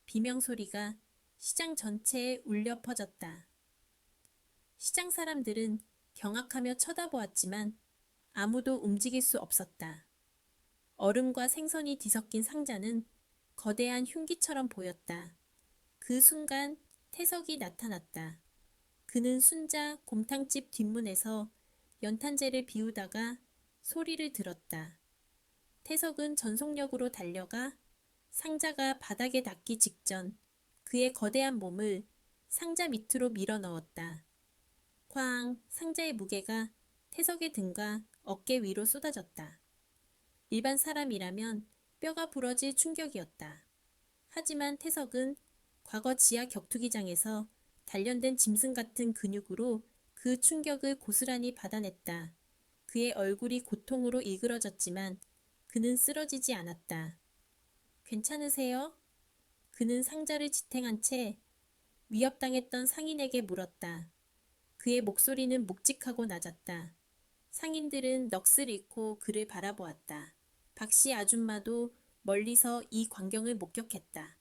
비명소리가 시장 전체에 울려 퍼졌다. 시장 사람들은 경악하며 쳐다보았지만 아무도 움직일 수 없었다. 얼음과 생선이 뒤섞인 상자는 거대한 흉기처럼 보였다. 그 순간 태석이 나타났다. 그는 순자 곰탕집 뒷문에서 연탄재를 비우다가 소리를 들었다. 태석은 전속력으로 달려가 상자가 바닥에 닿기 직전 그의 거대한 몸을 상자 밑으로 밀어 넣었다. 쾅! 상자의 무게가 태석의 등과 어깨 위로 쏟아졌다. 일반 사람이라면 뼈가 부러질 충격이었다. 하지만 태석은 과거 지하 격투기장에서 단련된 짐승 같은 근육으로 그 충격을 고스란히 받아냈다. 그의 얼굴이 고통으로 일그러졌지만 그는 쓰러지지 않았다. 괜찮으세요? 그는 상자를 지탱한 채 위협당했던 상인에게 물었다. 그의 목소리는 묵직하고 낮았다. 상인들은 넋을 잃고 그를 바라보았다. 박씨 아줌마도 멀리서 이 광경을 목격했다.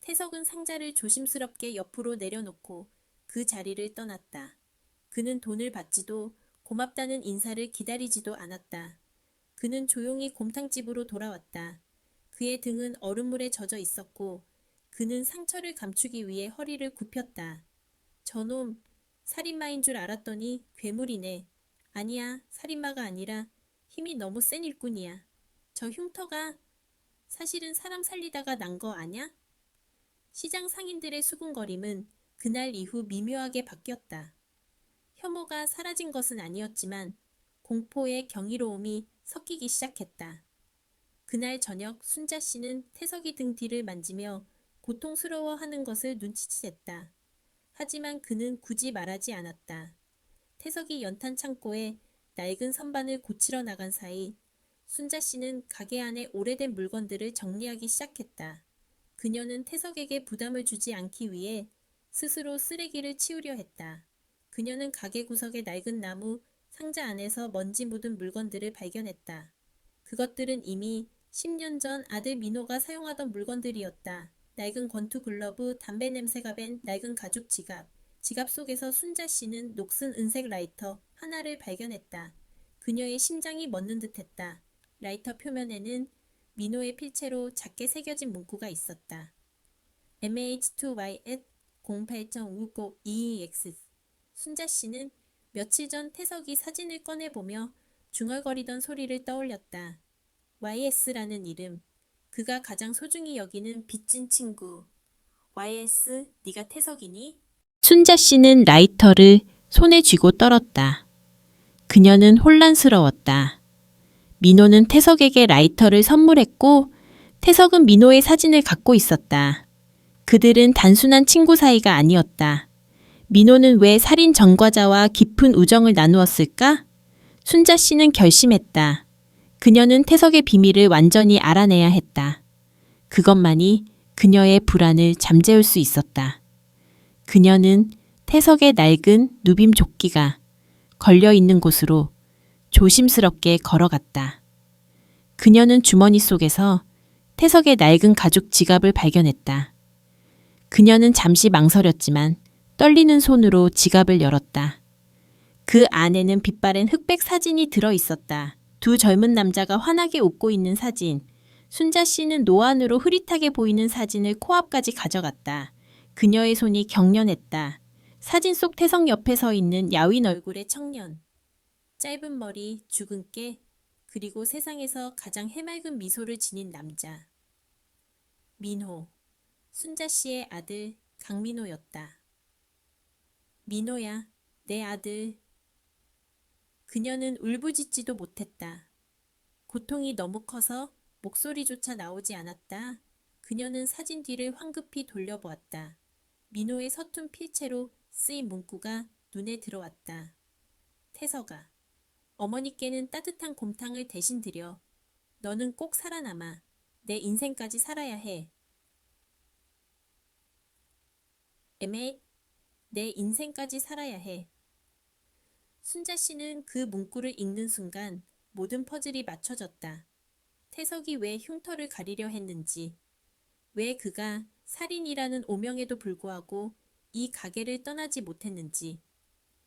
태석은 상자를 조심스럽게 옆으로 내려놓고 그 자리를 떠났다. 그는 돈을 받지도 고맙다는 인사를 기다리지도 않았다. 그는 조용히 곰탕집으로 돌아왔다. 그의 등은 얼음물에 젖어 있었고 그는 상처를 감추기 위해 허리를 굽혔다. 저놈, 살인마인 줄 알았더니 괴물이네. 아니야, 살인마가 아니라 힘이 너무 센 일꾼이야. 저 흉터가 사실은 사람 살리다가 난 거 아냐? 시장 상인들의 수군거림은 그날 이후 미묘하게 바뀌었다. 혐오가 사라진 것은 아니었지만 공포의 경이로움이 섞이기 시작했다. 그날 저녁 순자 씨는 태석이 등 뒤를 만지며 고통스러워하는 것을 눈치챘다. 하지만 그는 굳이 말하지 않았다. 태석이 연탄 창고에 낡은 선반을 고치러 나간 사이 순자 씨는 가게 안에 오래된 물건들을 정리하기 시작했다. 그녀는 태석에게 부담을 주지 않기 위해 스스로 쓰레기를 치우려 했다. 그녀는 가게 구석의 낡은 나무 상자 안에서 먼지 묻은 물건들을 발견했다. 그것들은 이미 10년 전 아들 민호가 사용하던 물건들이었다. 낡은 권투 글러브, 담배 냄새가 밴 낡은 가죽 지갑. 지갑 속에서 순자 씨는 녹슨 은색 라이터 하나를 발견했다. 그녀의 심장이 멎는 듯했다. 라이터 표면에는 민호의 필체로 작게 새겨진 문구가 있었다. MH2Y@ 08.59022X. 순자 씨는 며칠 전 태석이 사진을 꺼내보며 중얼거리던 소리를 떠올렸다. YS라는 이름. 그가 가장 소중히 여기는 빚진 친구. YS, 네가 태석이니? 순자 씨는 라이터를 손에 쥐고 떨었다. 그녀는 혼란스러웠다. 민호는 태석에게 라이터를 선물했고 태석은 민호의 사진을 갖고 있었다. 그들은 단순한 친구 사이가 아니었다. 민호는 왜 살인 전과자와 깊은 우정을 나누었을까? 순자 씨는 결심했다. 그녀는 태석의 비밀을 완전히 알아내야 했다. 그것만이 그녀의 불안을 잠재울 수 있었다. 그녀는 태석의 낡은 누빔 조끼가 걸려 있는 곳으로 조심스럽게 걸어갔다. 그녀는 주머니 속에서 태석의 낡은 가죽 지갑을 발견했다. 그녀는 잠시 망설였지만 떨리는 손으로 지갑을 열었다. 그 안에는 빛바랜 흑백 사진이 들어 있었다. 두 젊은 남자가 환하게 웃고 있는 사진. 순자 씨는 노안으로 흐릿하게 보이는 사진을 코앞까지 가져갔다. 그녀의 손이 경련했다. 사진 속 태석 옆에 서 있는 야윈 얼굴의 청년. 짧은 머리, 죽은 깨, 그리고 세상에서 가장 해맑은 미소를 지닌 남자. 민호, 순자 씨의 아들 강민호였다. 민호야, 내 아들. 그녀는 울부짖지도 못했다. 고통이 너무 커서 목소리조차 나오지 않았다. 그녀는 사진 뒤를 황급히 돌려보았다. 민호의 서툰 필체로 쓰인 문구가 눈에 들어왔다. 태석아, 어머니께는 따뜻한 곰탕을 대신 드려. 너는 꼭 살아남아. 내 인생까지 살아야 해. 에메, 내 인생까지 살아야 해. 순자 씨는 그 문구를 읽는 순간 모든 퍼즐이 맞춰졌다. 태석이 왜 흉터를 가리려 했는지, 왜 그가 살인이라는 오명에도 불구하고 이 가게를 떠나지 못했는지,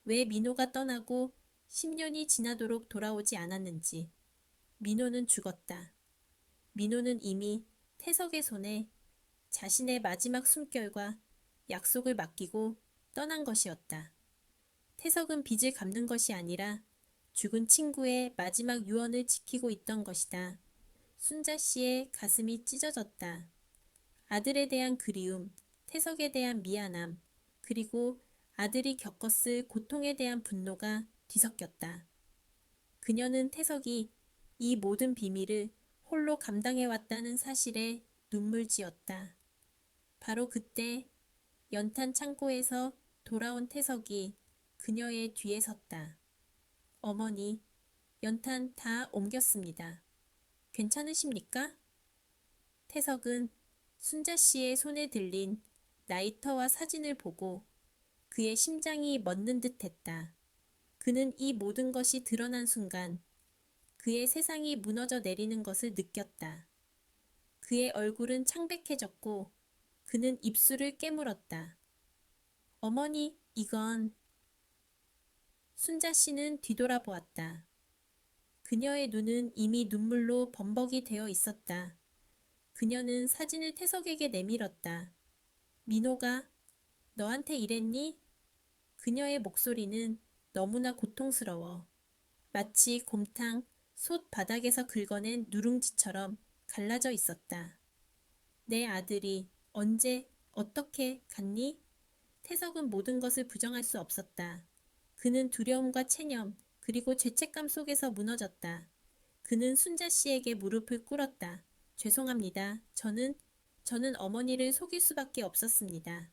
왜 민호가 떠나고 10년이 지나도록 돌아오지 않았는지. 민호는 죽었다. 민호는 이미 태석의 손에 자신의 마지막 숨결과 약속을 맡기고 떠난 것이었다. 태석은 빚을 갚는 것이 아니라 죽은 친구의 마지막 유언을 지키고 있던 것이다. 순자 씨의 가슴이 찢어졌다. 아들에 대한 그리움, 태석에 대한 미안함, 그리고 아들이 겪었을 고통에 대한 분노가 뒤섞였다. 그녀는 태석이 이 모든 비밀을 홀로 감당해왔다는 사실에 눈물 지었다. 바로 그때 연탄 창고에서 돌아온 태석이 그녀의 뒤에 섰다. 어머니, 연탄 다 옮겼습니다. 괜찮으십니까? 태석은 순자 씨의 손에 들린 라이터와 사진을 보고 그의 심장이 멎는 듯 했다. 그는 이 모든 것이 드러난 순간 그의 세상이 무너져 내리는 것을 느꼈다. 그의 얼굴은 창백해졌고 그는 입술을 깨물었다. 어머니, 이건... 순자 씨는 뒤돌아보았다. 그녀의 눈은 이미 눈물로 범벅이 되어 있었다. 그녀는 사진을 태석에게 내밀었다. 민호가 너한테 이랬니? 그녀의 목소리는 너무나 고통스러워. 마치 곰탕 솥 바닥에서 긁어낸 누룽지처럼 갈라져 있었다. 내 아들이 언제, 어떻게 갔니? 태석은 모든 것을 부정할 수 없었다. 그는 두려움과 체념, 그리고 죄책감 속에서 무너졌다. 그는 순자 씨에게 무릎을 꿇었다. 죄송합니다. 저는 어머니를 속일 수밖에 없었습니다.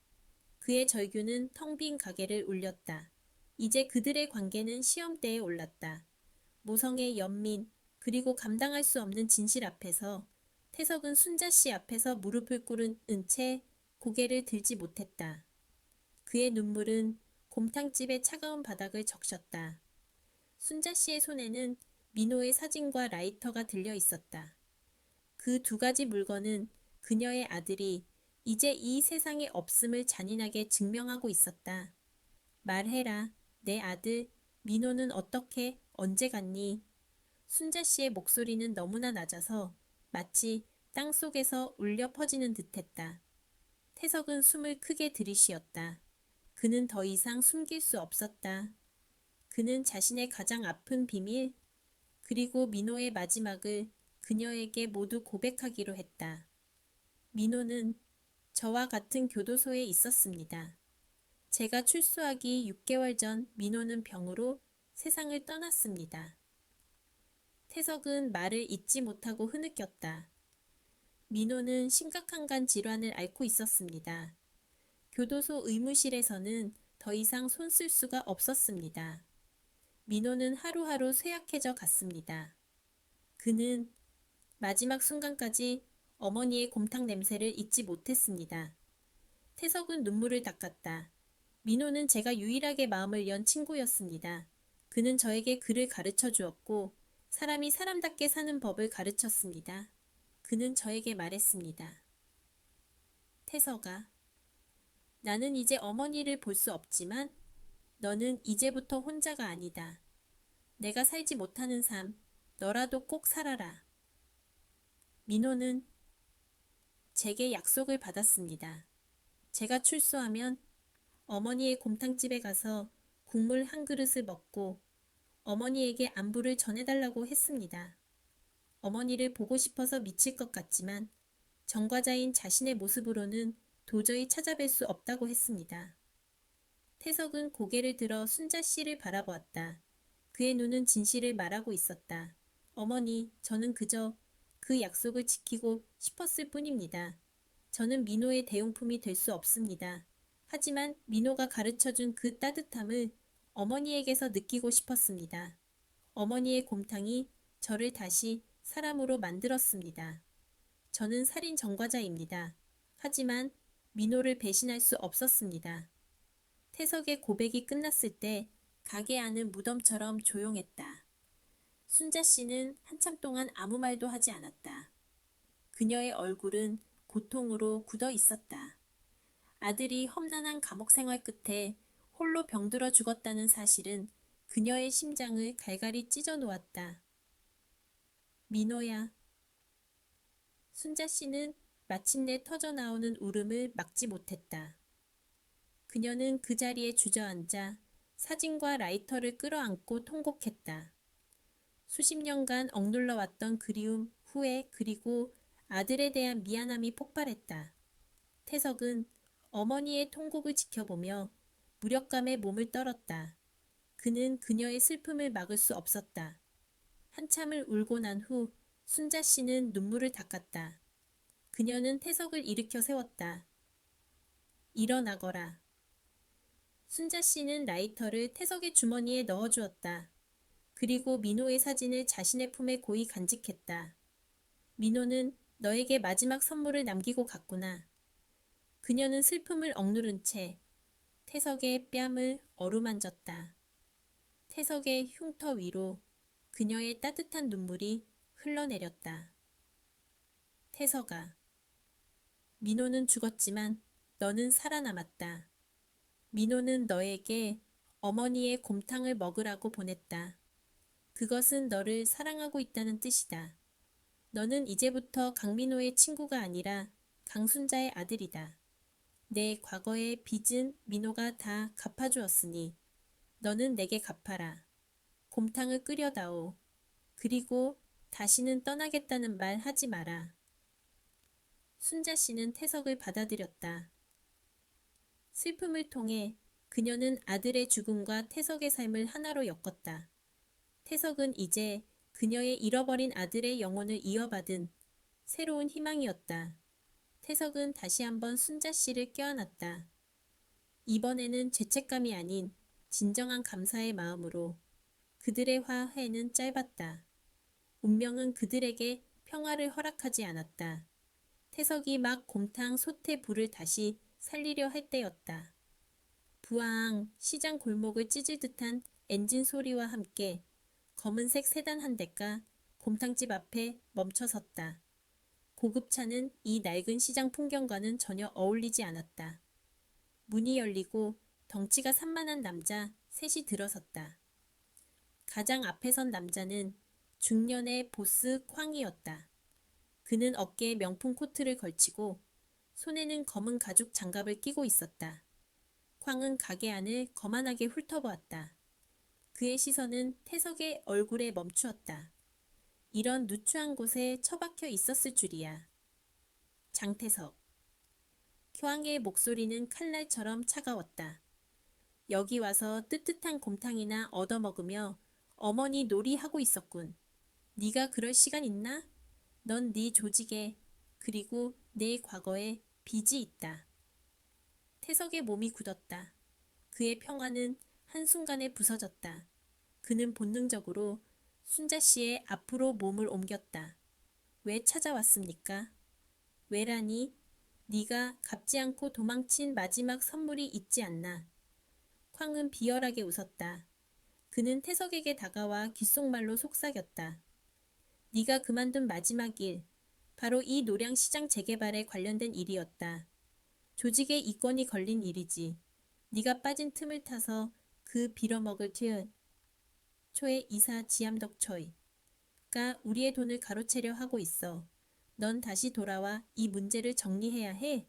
그의 절규는 텅 빈 가게를 울렸다. 이제 그들의 관계는 시험대에 올랐다. 모성의 연민, 그리고 감당할 수 없는 진실 앞에서 태석은 순자 씨 앞에서 무릎을 꿇은 채 고개를 들지 못했다. 그의 눈물은 곰탕집의 차가운 바닥을 적셨다. 순자 씨의 손에는 민호의 사진과 라이터가 들려 있었다. 그 두 가지 물건은 그녀의 아들이 이제 이 세상에 없음을 잔인하게 증명하고 있었다. 말해라, 내 아들, 민호는 어떻게, 언제 갔니? 순자 씨의 목소리는 너무나 낮아서 마치 땅 속에서 울려 퍼지는 듯했다. 태석은 숨을 크게 들이쉬었다. 그는 더 이상 숨길 수 없었다. 그는 자신의 가장 아픈 비밀, 그리고 민호의 마지막을 그녀에게 모두 고백하기로 했다. 민호는 저와 같은 교도소에 있었습니다. 제가 출소하기 6개월 전 민호는 병으로 세상을 떠났습니다. 태석은 말을 잇지 못하고 흐느꼈다. 민호는 심각한 간 질환을 앓고 있었습니다. 교도소 의무실에서는 더 이상 손 쓸 수가 없었습니다. 민호는 하루하루 쇠약해져 갔습니다. 그는 마지막 순간까지 어머니의 곰탕 냄새를 잊지 못했습니다. 태석은 눈물을 닦았다. 민호는 제가 유일하게 마음을 연 친구였습니다. 그는 저에게 글을 가르쳐 주었고 사람이 사람답게 사는 법을 가르쳤습니다. 그는 저에게 말했습니다. 태석아, 나는 이제 어머니를 볼 수 없지만 너는 이제부터 혼자가 아니다. 내가 살지 못하는 삶, 너라도 꼭 살아라. 민호는 제게 약속을 받았습니다. 제가 출소하면 어머니의 곰탕집에 가서 국물 한 그릇을 먹고 어머니에게 안부를 전해달라고 했습니다. 어머니를 보고 싶어서 미칠 것 같지만 전과자인 자신의 모습으로는 도저히 찾아뵐 수 없다고 했습니다. 태석은 고개를 들어 순자 씨를 바라보았다. 그의 눈은 진실을 말하고 있었다. 어머니, 저는 그저 그 약속을 지키고 싶었을 뿐입니다. 저는 민호의 대용품이 될 수 없습니다. 하지만 민호가 가르쳐준 그 따뜻함을 어머니에게서 느끼고 싶었습니다. 어머니의 곰탕이 저를 다시 사람으로 만들었습니다. 저는 살인 전과자입니다. 하지만 민호를 배신할 수 없었습니다. 태석의 고백이 끝났을 때 가게 안은 무덤처럼 조용했다. 순자 씨는 한참 동안 아무 말도 하지 않았다. 그녀의 얼굴은 고통으로 굳어 있었다. 아들이 험난한 감옥 생활 끝에 홀로 병들어 죽었다는 사실은 그녀의 심장을 갈갈이 찢어 놓았다. 민호야. 순자 씨는 마침내 터져나오는 울음을 막지 못했다. 그녀는 그 자리에 주저앉아 사진과 라이터를 끌어안고 통곡했다. 수십 년간 억눌러 왔던 그리움, 후회, 그리고 아들에 대한 미안함이 폭발했다. 태석은 어머니의 통곡을 지켜보며 무력감에 몸을 떨었다. 그는 그녀의 슬픔을 막을 수 없었다. 한참을 울고 난 후 순자 씨는 눈물을 닦았다. 그녀는 태석을 일으켜 세웠다. 일어나거라. 순자 씨는 라이터를 태석의 주머니에 넣어주었다. 그리고 민호의 사진을 자신의 품에 고이 간직했다. 민호는 너에게 마지막 선물을 남기고 갔구나. 그녀는 슬픔을 억누른 채 태석의 뺨을 어루만졌다. 태석의 흉터 위로 그녀의 따뜻한 눈물이 흘러내렸다. 태석아, 민호는 죽었지만 너는 살아남았다. 민호는 너에게 어머니의 곰탕을 먹으라고 보냈다. 그것은 너를 사랑하고 있다는 뜻이다. 너는 이제부터 강민호의 친구가 아니라 강순자의 아들이다. 내 과거의 빚은 민호가 다 갚아주었으니 너는 내게 갚아라. 곰탕을 끓여다오. 그리고 다시는 떠나겠다는 말 하지 마라. 순자 씨는 태석을 받아들였다. 슬픔을 통해 그녀는 아들의 죽음과 태석의 삶을 하나로 엮었다. 태석은 이제 그녀의 잃어버린 아들의 영혼을 이어받은 새로운 희망이었다. 태석은 다시 한번 순자 씨를 껴안았다. 이번에는 죄책감이 아닌 진정한 감사의 마음으로. 그들의 화해는 짧았다. 운명은 그들에게 평화를 허락하지 않았다. 태석이 막 곰탕 솥에 불을 다시 살리려 할 때였다. 부앙 시장 골목을 찢을 듯한 엔진 소리와 함께 검은색 세단 한 대가 곰탕집 앞에 멈춰섰다. 고급차는 이 낡은 시장 풍경과는 전혀 어울리지 않았다. 문이 열리고 덩치가 산만한 남자 셋이 들어섰다. 가장 앞에 선 남자는 중년의 보스 쾅이었다. 그는 어깨에 명품 코트를 걸치고 손에는 검은 가죽 장갑을 끼고 있었다. 쾅은 가게 안을 거만하게 훑어보았다. 그의 시선은 태석의 얼굴에 멈추었다. 이런 누추한 곳에 처박혀 있었을 줄이야. 장태석. 쾅의 목소리는 칼날처럼 차가웠다. 여기 와서 뜨뜻한 곰탕이나 얻어먹으며 어머니 놀이하고 있었군. 네가 그럴 시간 있나? 넌 네 조직에 그리고 내 과거에 빚이 있다. 태석의 몸이 굳었다. 그의 평화는 한순간에 부서졌다. 그는 본능적으로 순자 씨의 앞으로 몸을 옮겼다. 왜 찾아왔습니까? 왜라니? 네가 갚지 않고 도망친 마지막 선물이 있지 않나? 쾅은 비열하게 웃었다. 그는 태석에게 다가와 귓속말로 속삭였다. 네가 그만둔 마지막 일, 바로 이 노량시장 재개발에 관련된 일이었다. 조직에 이권이 걸린 일이지. 네가 빠진 틈을 타서 그 빌어먹을 초의 이사 지암덕 초이가 우리의 돈을 가로채려 하고 있어. 넌 다시 돌아와 이 문제를 정리해야 해.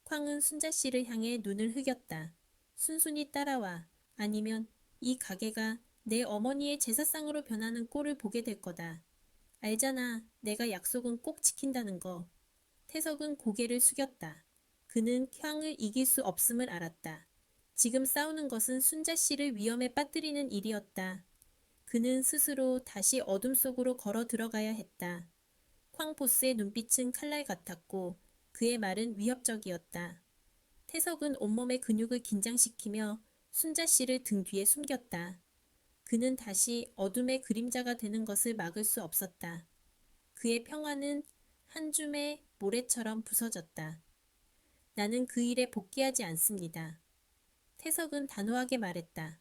쾅은 순자 씨를 향해 눈을 흐겼다. 순순히 따라와. 아니면 이 가게가 내 어머니의 제사상으로 변하는 꼴을 보게 될 거다. 알잖아. 내가 약속은 꼭 지킨다는 거. 태석은 고개를 숙였다. 그는 쾅을 이길 수 없음을 알았다. 지금 싸우는 것은 순자 씨를 위험에 빠뜨리는 일이었다. 그는 스스로 다시 어둠 속으로 걸어 들어가야 했다. 쾅 보스의 눈빛은 칼날 같았고 그의 말은 위협적이었다. 태석은 온몸의 근육을 긴장시키며 순자 씨를 등 뒤에 숨겼다. 그는 다시 어둠의 그림자가 되는 것을 막을 수 없었다. 그의 평화는 한 줌의 모래처럼 부서졌다. 나는 그 일에 복귀하지 않습니다. 태석은 단호하게 말했다.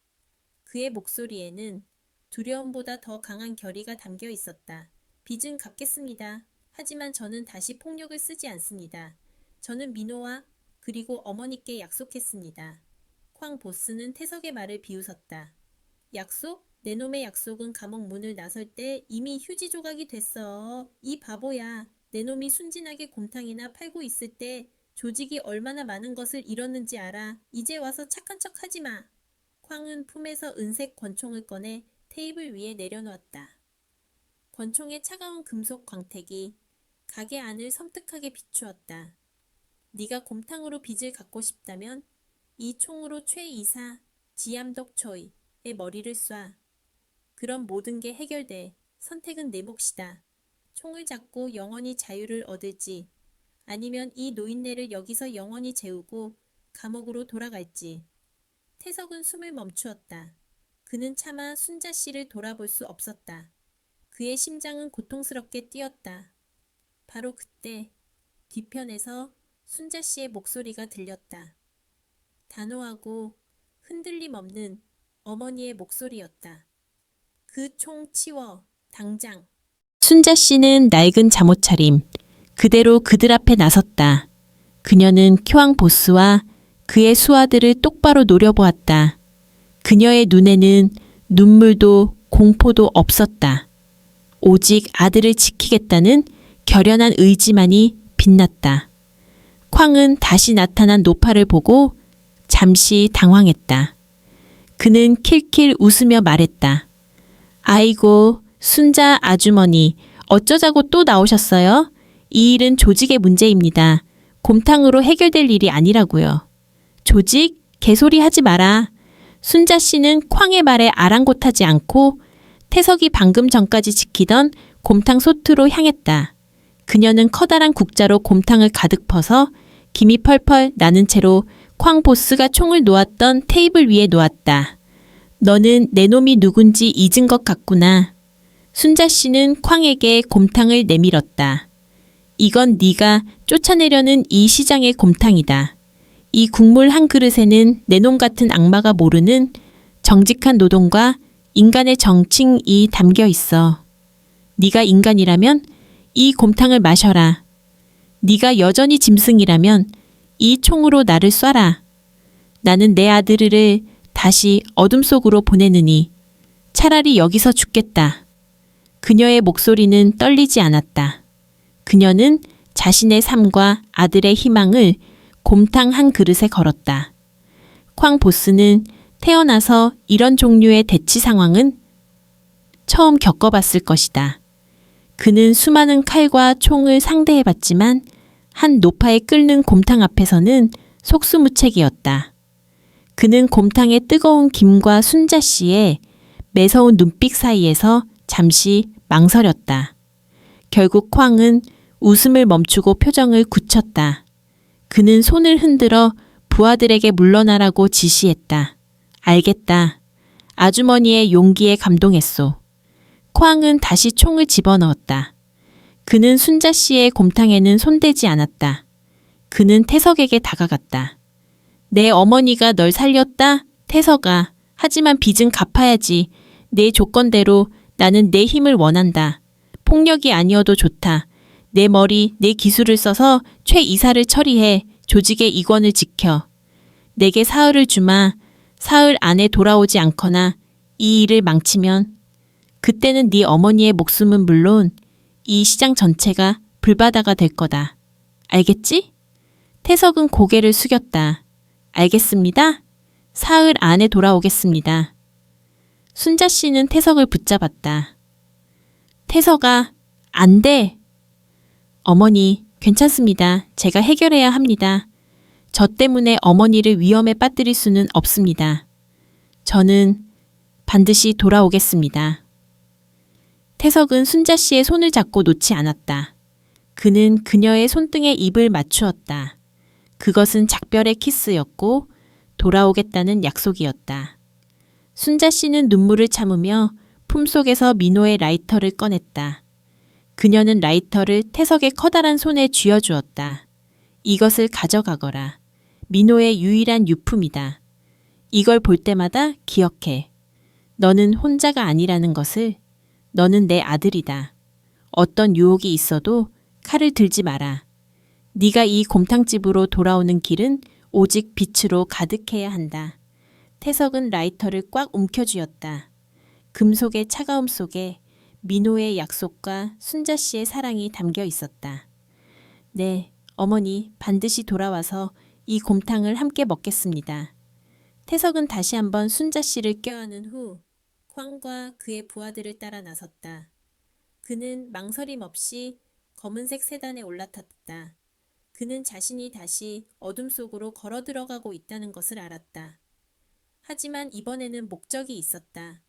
그의 목소리에는 두려움보다 더 강한 결의가 담겨 있었다. 빚은 갚겠습니다. 하지만 저는 다시 폭력을 쓰지 않습니다. 저는 민호와 그리고 어머니께 약속했습니다. 쾅 보스는 태석의 말을 비웃었다. 약속? 내 놈의 약속은 감옥 문을 나설 때 이미 휴지 조각이 됐어. 이 바보야. 내 놈이 순진하게 곰탕이나 팔고 있을 때 조직이 얼마나 많은 것을 잃었는지 알아. 이제 와서 착한 척 하지 마. 쾅은 품에서 은색 권총을 꺼내 테이블 위에 내려놓았다. 권총의 차가운 금속 광택이 가게 안을 섬뜩하게 비추었다. 네가 곰탕으로 빚을 갚고 싶다면 이 총으로 최 이사 지암덕 초이의 머리를 쏴. 그럼 모든 게 해결돼. 선택은 내 몫이다. 총을 잡고 영원히 자유를 얻을지 아니면 이 노인네를 여기서 영원히 재우고 감옥으로 돌아갈지. 태석은 숨을 멈추었다. 그는 차마 순자 씨를 돌아볼 수 없었다. 그의 심장은 고통스럽게 뛰었다. 바로 그때 뒤편에서 순자 씨의 목소리가 들렸다. 단호하고 흔들림 없는 어머니의 목소리였다. 그 총 치워, 당장. 순자 씨는 낡은 잠옷차림, 그대로 그들 앞에 나섰다. 그녀는 큐앙 보스와 그의 수하들을 똑바로 노려보았다. 그녀의 눈에는 눈물도 공포도 없었다. 오직 아들을 지키겠다는 결연한 의지만이 빛났다. 쾅은 다시 나타난 노파를 보고 잠시 당황했다. 그는 킬킬 웃으며 말했다. 아이고, 순자 아주머니, 어쩌자고 또 나오셨어요? 이 일은 조직의 문제입니다. 곰탕으로 해결될 일이 아니라고요. 조직? 개소리 하지 마라. 순자 씨는 쾅의 말에 아랑곳하지 않고 태석이 방금 전까지 지키던 곰탕 소트로 향했다. 그녀는 커다란 국자로 곰탕을 가득 퍼서 김이 펄펄 나는 채로 쾅 보스가 총을 놓았던 테이블 위에 놓았다. 너는 내 놈이 누군지 잊은 것 같구나. 순자 씨는 쾅에게 곰탕을 내밀었다. 이건 네가 쫓아내려는 이 시장의 곰탕이다. 이 국물 한 그릇에는 내 놈 같은 악마가 모르는 정직한 노동과 인간의 정칭이 담겨 있어. 네가 인간이라면 이 곰탕을 마셔라. 네가 여전히 짐승이라면 이 총으로 나를 쏴라. 나는 내 아들을 다시 어둠 속으로 보내느니 차라리 여기서 죽겠다. 그녀의 목소리는 떨리지 않았다. 그녀는 자신의 삶과 아들의 희망을 곰탕 한 그릇에 걸었다. 쾅 보스는 태어나서 이런 종류의 대치 상황은 처음 겪어봤을 것이다. 그는 수많은 칼과 총을 상대해봤지만 한 노파에 끓는 곰탕 앞에서는 속수무책이었다. 그는 곰탕의 뜨거운 김과 순자 씨의 매서운 눈빛 사이에서 잠시 망설였다. 결국 쾅은 웃음을 멈추고 표정을 굳혔다. 그는 손을 흔들어 부하들에게 물러나라고 지시했다. 알겠다. 아주머니의 용기에 감동했소. 코앙은 다시 총을 집어넣었다. 그는 순자 씨의 곰탕에는 손대지 않았다. 그는 태석에게 다가갔다. 내 어머니가 널 살렸다? 태석아. 하지만 빚은 갚아야지. 내 조건대로 나는 내 힘을 원한다. 폭력이 아니어도 좋다. 내 머리, 내 기술을 써서 최 이사를 처리해 조직의 이권을 지켜. 내게 사흘을 주마. 사흘 안에 돌아오지 않거나 이 일을 망치면 그때는 네 어머니의 목숨은 물론 이 시장 전체가 불바다가 될 거다. 알겠지? 태석은 고개를 숙였다. 알겠습니다. 사흘 안에 돌아오겠습니다. 순자 씨는 태석을 붙잡았다. 태석아, 안 돼. 어머니, 괜찮습니다. 제가 해결해야 합니다. 저 때문에 어머니를 위험에 빠뜨릴 수는 없습니다. 저는 반드시 돌아오겠습니다. 태석은 순자 씨의 손을 잡고 놓지 않았다. 그는 그녀의 손등에 입을 맞추었다. 그것은 작별의 키스였고 돌아오겠다는 약속이었다. 순자 씨는 눈물을 참으며 품속에서 민호의 라이터를 꺼냈다. 그녀는 라이터를 태석의 커다란 손에 쥐어주었다. 이것을 가져가거라. 민호의 유일한 유품이다. 이걸 볼 때마다 기억해. 너는 혼자가 아니라는 것을. 너는 내 아들이다. 어떤 유혹이 있어도 칼을 들지 마라. 네가 이 곰탕집으로 돌아오는 길은 오직 빛으로 가득해야 한다. 태석은 라이터를 꽉 움켜쥐었다. 금속의 차가움 속에 민호의 약속과 순자 씨의 사랑이 담겨 있었다. 네, 어머니 반드시 돌아와서 이 곰탕을 함께 먹겠습니다. 태석은 다시 한번 순자 씨를 껴안은 후 쾅과 그의 부하들을 따라 나섰다. 그는 망설임 없이 검은색 세단에 올라탔다. 그는 자신이 다시 어둠 속으로 걸어 들어가고 있다는 것을 알았다. 하지만 이번에는 목적이 있었다.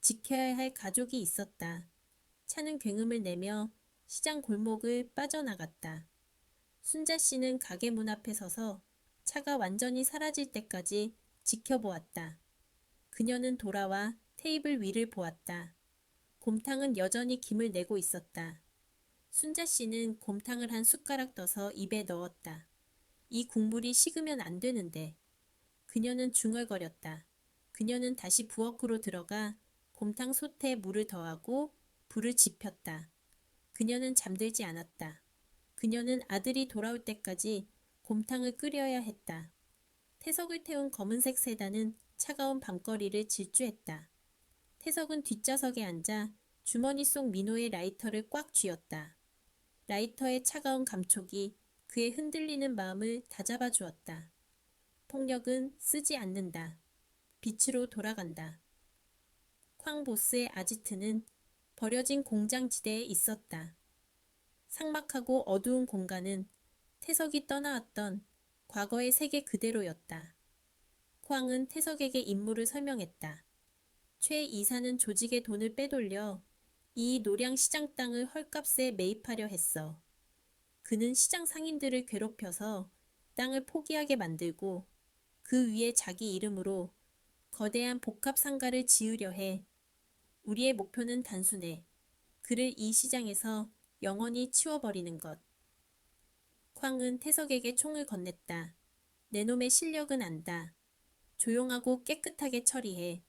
지켜야 할 가족이 있었다. 차는 굉음을 내며 시장 골목을 빠져나갔다. 순자 씨는 가게 문 앞에 서서 차가 완전히 사라질 때까지 지켜보았다. 그녀는 돌아와 테이블 위를 보았다. 곰탕은 여전히 김을 내고 있었다. 순자 씨는 곰탕을 한 숟가락 떠서 입에 넣었다. 이 국물이 식으면 안 되는데. 그녀는 중얼거렸다. 그녀는 다시 부엌으로 들어가 곰탕 솥에 물을 더하고 불을 지폈다. 그녀는 잠들지 않았다. 그녀는 아들이 돌아올 때까지 곰탕을 끓여야 했다. 태석을 태운 검은색 세단은 차가운 밤거리를 질주했다. 태석은 뒷좌석에 앉아 주머니 속 민호의 라이터를 꽉 쥐었다. 라이터의 차가운 감촉이 그의 흔들리는 마음을 다잡아 주었다. 폭력은 쓰지 않는다. 빛으로 돌아간다. 쾅 보스의 아지트는 버려진 공장지대에 있었다. 삭막하고 어두운 공간은 태석이 떠나왔던 과거의 세계 그대로였다. 쾅은 태석에게 임무를 설명했다. 최 이사는 조직의 돈을 빼돌려 이 노량 시장 땅을 헐값에 매입하려 했어. 그는 시장 상인들을 괴롭혀서 땅을 포기하게 만들고 그 위에 자기 이름으로 거대한 복합 상가를 지으려 해. 우리의 목표는 단순해. 그를 이 시장에서 영원히 치워버리는 것. 쾅은 태석에게 총을 건넸다. 내 놈의 실력은 안다. 조용하고 깨끗하게 처리해.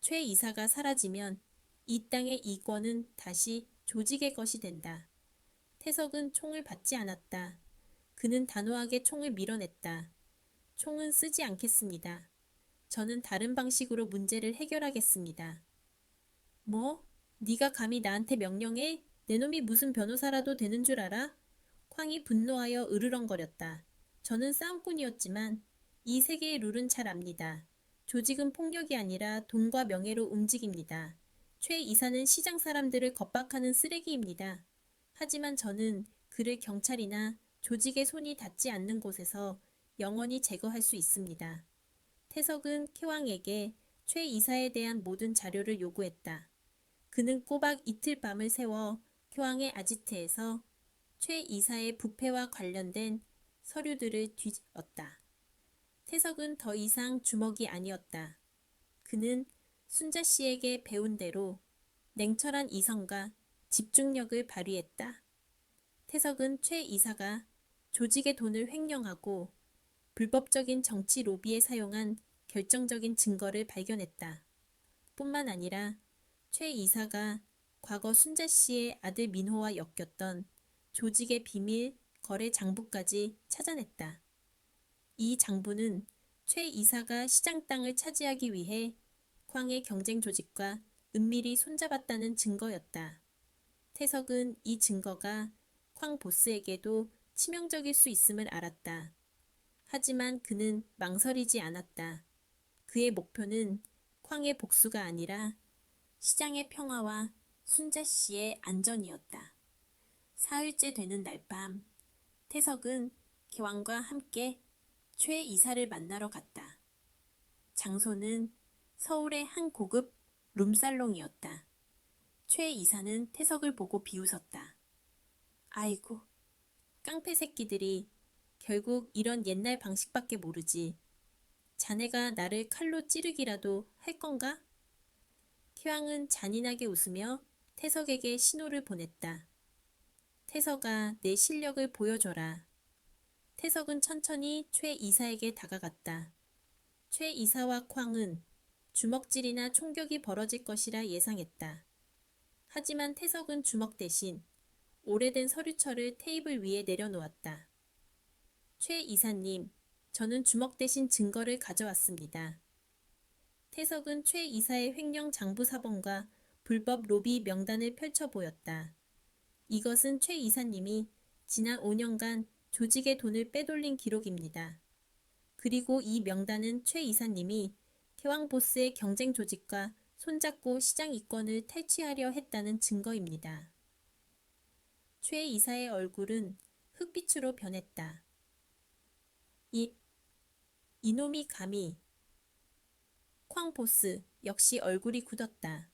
최 이사가 사라지면 이 땅의 이권은 다시 조직의 것이 된다. 태석은 총을 받지 않았다. 그는 단호하게 총을 밀어냈다. 총은 쓰지 않겠습니다. 저는 다른 방식으로 문제를 해결하겠습니다. 뭐? 네가 감히 나한테 명령해? 내 놈이 무슨 변호사라도 되는 줄 알아? 쾅이 분노하여 으르렁거렸다. 저는 싸움꾼이었지만 이 세계의 룰은 잘 압니다. 조직은 폭력이 아니라 돈과 명예로 움직입니다. 최 이사는 시장 사람들을 겁박하는 쓰레기입니다. 하지만 저는 그를 경찰이나 조직의 손이 닿지 않는 곳에서 영원히 제거할 수 있습니다. 태석은 쾌왕에게 최 이사에 대한 모든 자료를 요구했다. 그는 꼬박 이틀 밤을 새워 쾌왕의 아지트에서 최 이사의 부패와 관련된 서류들을 뒤졌다. 태석은 더 이상 주먹이 아니었다. 그는 순자 씨에게 배운 대로 냉철한 이성과 집중력을 발휘했다. 태석은 최 이사가 조직의 돈을 횡령하고 불법적인 정치 로비에 사용한 결정적인 증거를 발견했다. 뿐만 아니라 최 이사가 과거 순자 씨의 아들 민호와 엮였던 조직의 비밀 거래 장부까지 찾아냈다. 이 장부는 최 이사가 시장 땅을 차지하기 위해 쾅의 경쟁 조직과 은밀히 손잡았다는 증거였다. 태석은 이 증거가 쾅 보스에게도 치명적일 수 있음을 알았다. 하지만 그는 망설이지 않았다. 그의 목표는 쾅의 복수가 아니라 시장의 평화와 순자 씨의 안전이었다. 사흘째 되는 날 밤, 태석은 기왕과 함께 최 이사를 만나러 갔다. 장소는 서울의 한 고급 룸살롱이었다. 최 이사는 태석을 보고 비웃었다. 아이고, 깡패 새끼들이 결국 이런 옛날 방식밖에 모르지. 자네가 나를 칼로 찌르기라도 할 건가? 희왕은 잔인하게 웃으며 태석에게 신호를 보냈다. 태석아, 내 실력을 보여줘라. 태석은 천천히 최 이사에게 다가갔다. 최 이사와 쾅은 주먹질이나 총격이 벌어질 것이라 예상했다. 하지만 태석은 주먹 대신 오래된 서류철을 테이블 위에 내려놓았다. 최 이사님, 저는 주먹 대신 증거를 가져왔습니다. 태석은 최 이사의 횡령 장부 사본과 불법 로비 명단을 펼쳐 보였다. 이것은 최 이사님이 지난 5년간 조직의 돈을 빼돌린 기록입니다. 그리고 이 명단은 최 이사님이 태왕보스의 경쟁 조직과 손잡고 시장 이권을 탈취하려 했다는 증거입니다. 최 이사의 얼굴은 흑빛으로 변했다. 이놈이 감히. 쾅 보스 역시 얼굴이 굳었다.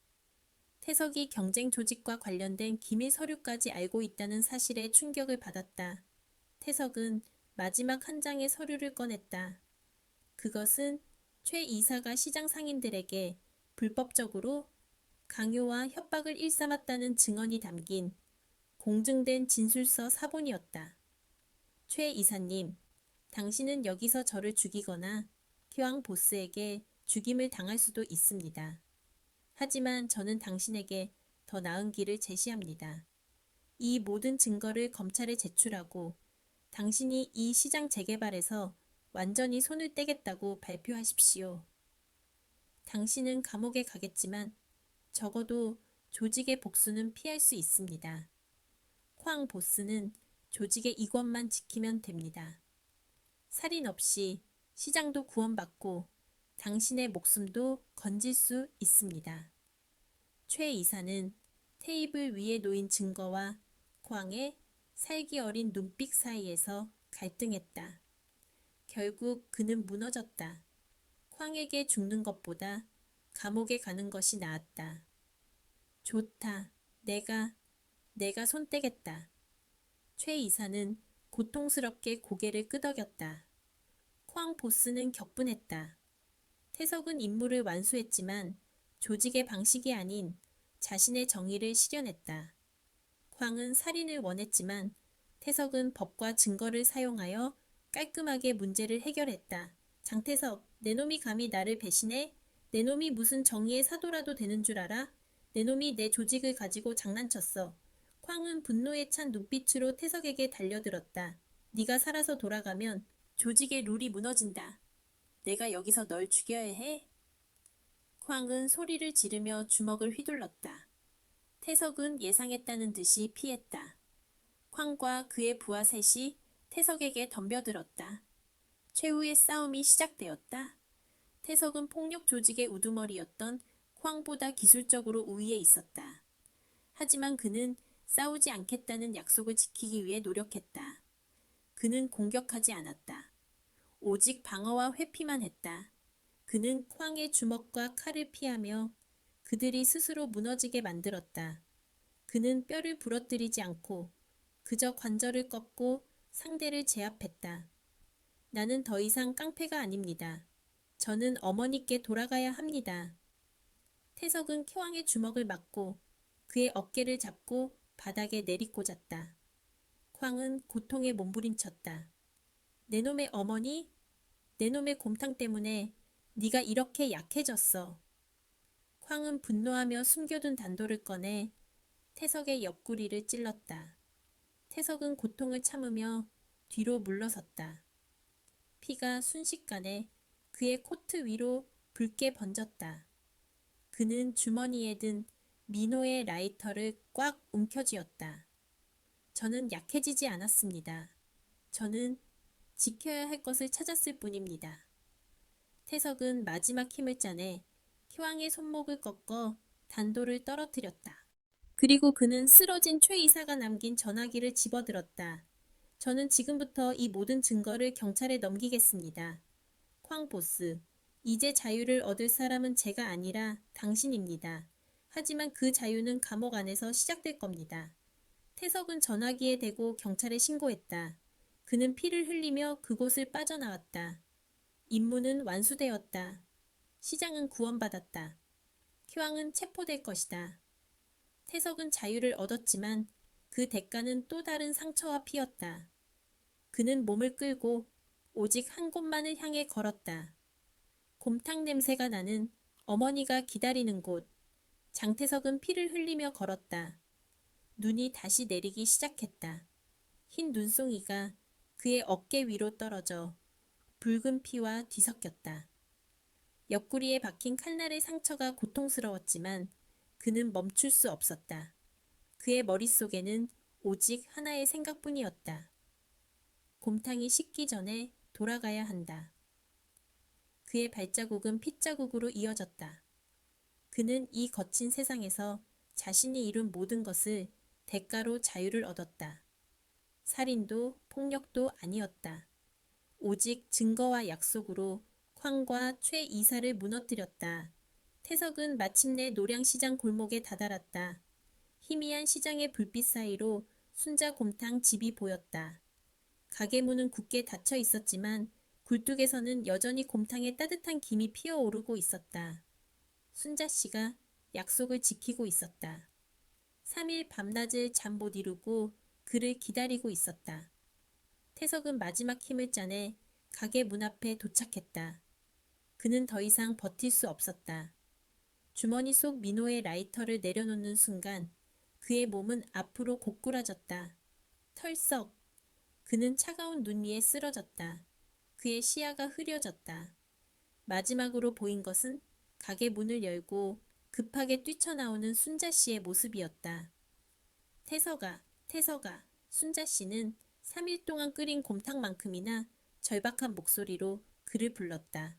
태석이 경쟁 조직과 관련된 기밀 서류까지 알고 있다는 사실에 충격을 받았다. 태석은 마지막 한 장의 서류를 꺼냈다. 그것은 최 이사가 시장 상인들에게 불법적으로 강요와 협박을 일삼았다는 증언이 담긴 공증된 진술서 사본이었다. 최 이사님, 당신은 여기서 저를 죽이거나 기왕 보스에게 죽임을 당할 수도 있습니다. 하지만 저는 당신에게 더 나은 길을 제시합니다. 이 모든 증거를 검찰에 제출하고 당신이 이 시장 재개발에서 완전히 손을 떼겠다고 발표하십시오. 당신은 감옥에 가겠지만 적어도 조직의 복수는 피할 수 있습니다. 쾅 보스는 조직의 이권만 지키면 됩니다. 살인 없이 시장도 구원받고 당신의 목숨도 건질 수 있습니다. 최 이사는 테이블 위에 놓인 증거와 쾅의 살기 어린 눈빛 사이에서 갈등했다. 결국 그는 무너졌다. 쾅에게 죽는 것보다 감옥에 가는 것이 나았다. 좋다. 내가 손 떼겠다. 최 이사는 고통스럽게 고개를 끄덕였다. 쾅 보스는 격분했다. 태석은 임무를 완수했지만 조직의 방식이 아닌 자신의 정의를 실현했다. 쾅은 살인을 원했지만 태석은 법과 증거를 사용하여 깔끔하게 문제를 해결했다. 장태석, 내 놈이 감히 나를 배신해? 내 놈이 무슨 정의의 사도라도 되는 줄 알아? 내 놈이 내 조직을 가지고 장난쳤어. 쾅은 분노에 찬 눈빛으로 태석에게 달려들었다. 네가 살아서 돌아가면 조직의 룰이 무너진다. 내가 여기서 널 죽여야 해? 쾅은 소리를 지르며 주먹을 휘둘렀다. 태석은 예상했다는 듯이 피했다. 쾅과 그의 부하 셋이 태석에게 덤벼들었다. 최후의 싸움이 시작되었다. 태석은 폭력 조직의 우두머리였던 쾅보다 기술적으로 우위에 있었다. 하지만 그는 싸우지 않겠다는 약속을 지키기 위해 노력했다. 그는 공격하지 않았다. 오직 방어와 회피만 했다. 그는 쾅의 주먹과 칼을 피하며 그들이 스스로 무너지게 만들었다. 그는 뼈를 부러뜨리지 않고 그저 관절을 꺾고 상대를 제압했다. 나는 더 이상 깡패가 아닙니다. 저는 어머니께 돌아가야 합니다. 태석은 쾌왕의 주먹을 맞고 그의 어깨를 잡고 바닥에 내리꽂았다. 쾅은 고통에 몸부림쳤다. 내 놈의 어머니? 내 놈의 곰탕 때문에 네가 이렇게 약해졌어. 쾅은 분노하며 숨겨둔 단도를 꺼내 태석의 옆구리를 찔렀다. 태석은 고통을 참으며 뒤로 물러섰다. 피가 순식간에 그의 코트 위로 붉게 번졌다. 그는 주머니에 든 민호의 라이터를 꽉 움켜쥐었다. 저는 약해지지 않았습니다. 저는 지켜야 할 것을 찾았을 뿐입니다. 태석은 마지막 힘을 짜내 희왕의 손목을 꺾어 단도를 떨어뜨렸다. 그리고 그는 쓰러진 최 이사가 남긴 전화기를 집어들었다. 저는 지금부터 이 모든 증거를 경찰에 넘기겠습니다. 쾅 보스, 이제 자유를 얻을 사람은 제가 아니라 당신입니다. 하지만 그 자유는 감옥 안에서 시작될 겁니다. 태석은 전화기에 대고 경찰에 신고했다. 그는 피를 흘리며 그곳을 빠져나왔다. 임무는 완수되었다. 시장은 구원받았다. 큐왕은 체포될 것이다. 태석은 자유를 얻었지만 그 대가는 또 다른 상처와 피였다. 그는 몸을 끌고 오직 한 곳만을 향해 걸었다. 곰탕 냄새가 나는 어머니가 기다리는 곳. 장태석은 피를 흘리며 걸었다. 눈이 다시 내리기 시작했다. 흰 눈송이가 그의 어깨 위로 떨어져 붉은 피와 뒤섞였다. 옆구리에 박힌 칼날의 상처가 고통스러웠지만 그는 멈출 수 없었다. 그의 머릿속에는 오직 하나의 생각뿐이었다. 곰탕이 식기 전에 돌아가야 한다. 그의 발자국은 핏자국으로 이어졌다. 그는 이 거친 세상에서 자신이 이룬 모든 것을 대가로 자유를 얻었다. 살인도 폭력도 아니었다. 오직 증거와 약속으로 쾅과 최 이사를 무너뜨렸다. 태석은 마침내 노량시장 골목에 다다랐다. 희미한 시장의 불빛 사이로 순자곰탕 집이 보였다. 가게 문은 굳게 닫혀 있었지만 굴뚝에서는 여전히 곰탕의 따뜻한 김이 피어오르고 있었다. 순자씨가 약속을 지키고 있었다. 3일 밤낮을 잠 못 이루고 그를 기다리고 있었다. 태석은 마지막 힘을 짜내 가게 문 앞에 도착했다. 그는 더 이상 버틸 수 없었다. 주머니 속 민호의 라이터를 내려놓는 순간 그의 몸은 앞으로 고꾸라졌다. 털썩. 그는 차가운 눈 위에 쓰러졌다. 그의 시야가 흐려졌다. 마지막으로 보인 것은 가게 문을 열고 급하게 뛰쳐나오는 순자씨의 모습이었다. 태석아, 태석아. 순자씨는 3일 동안 끓인 곰탕만큼이나 절박한 목소리로 그를 불렀다.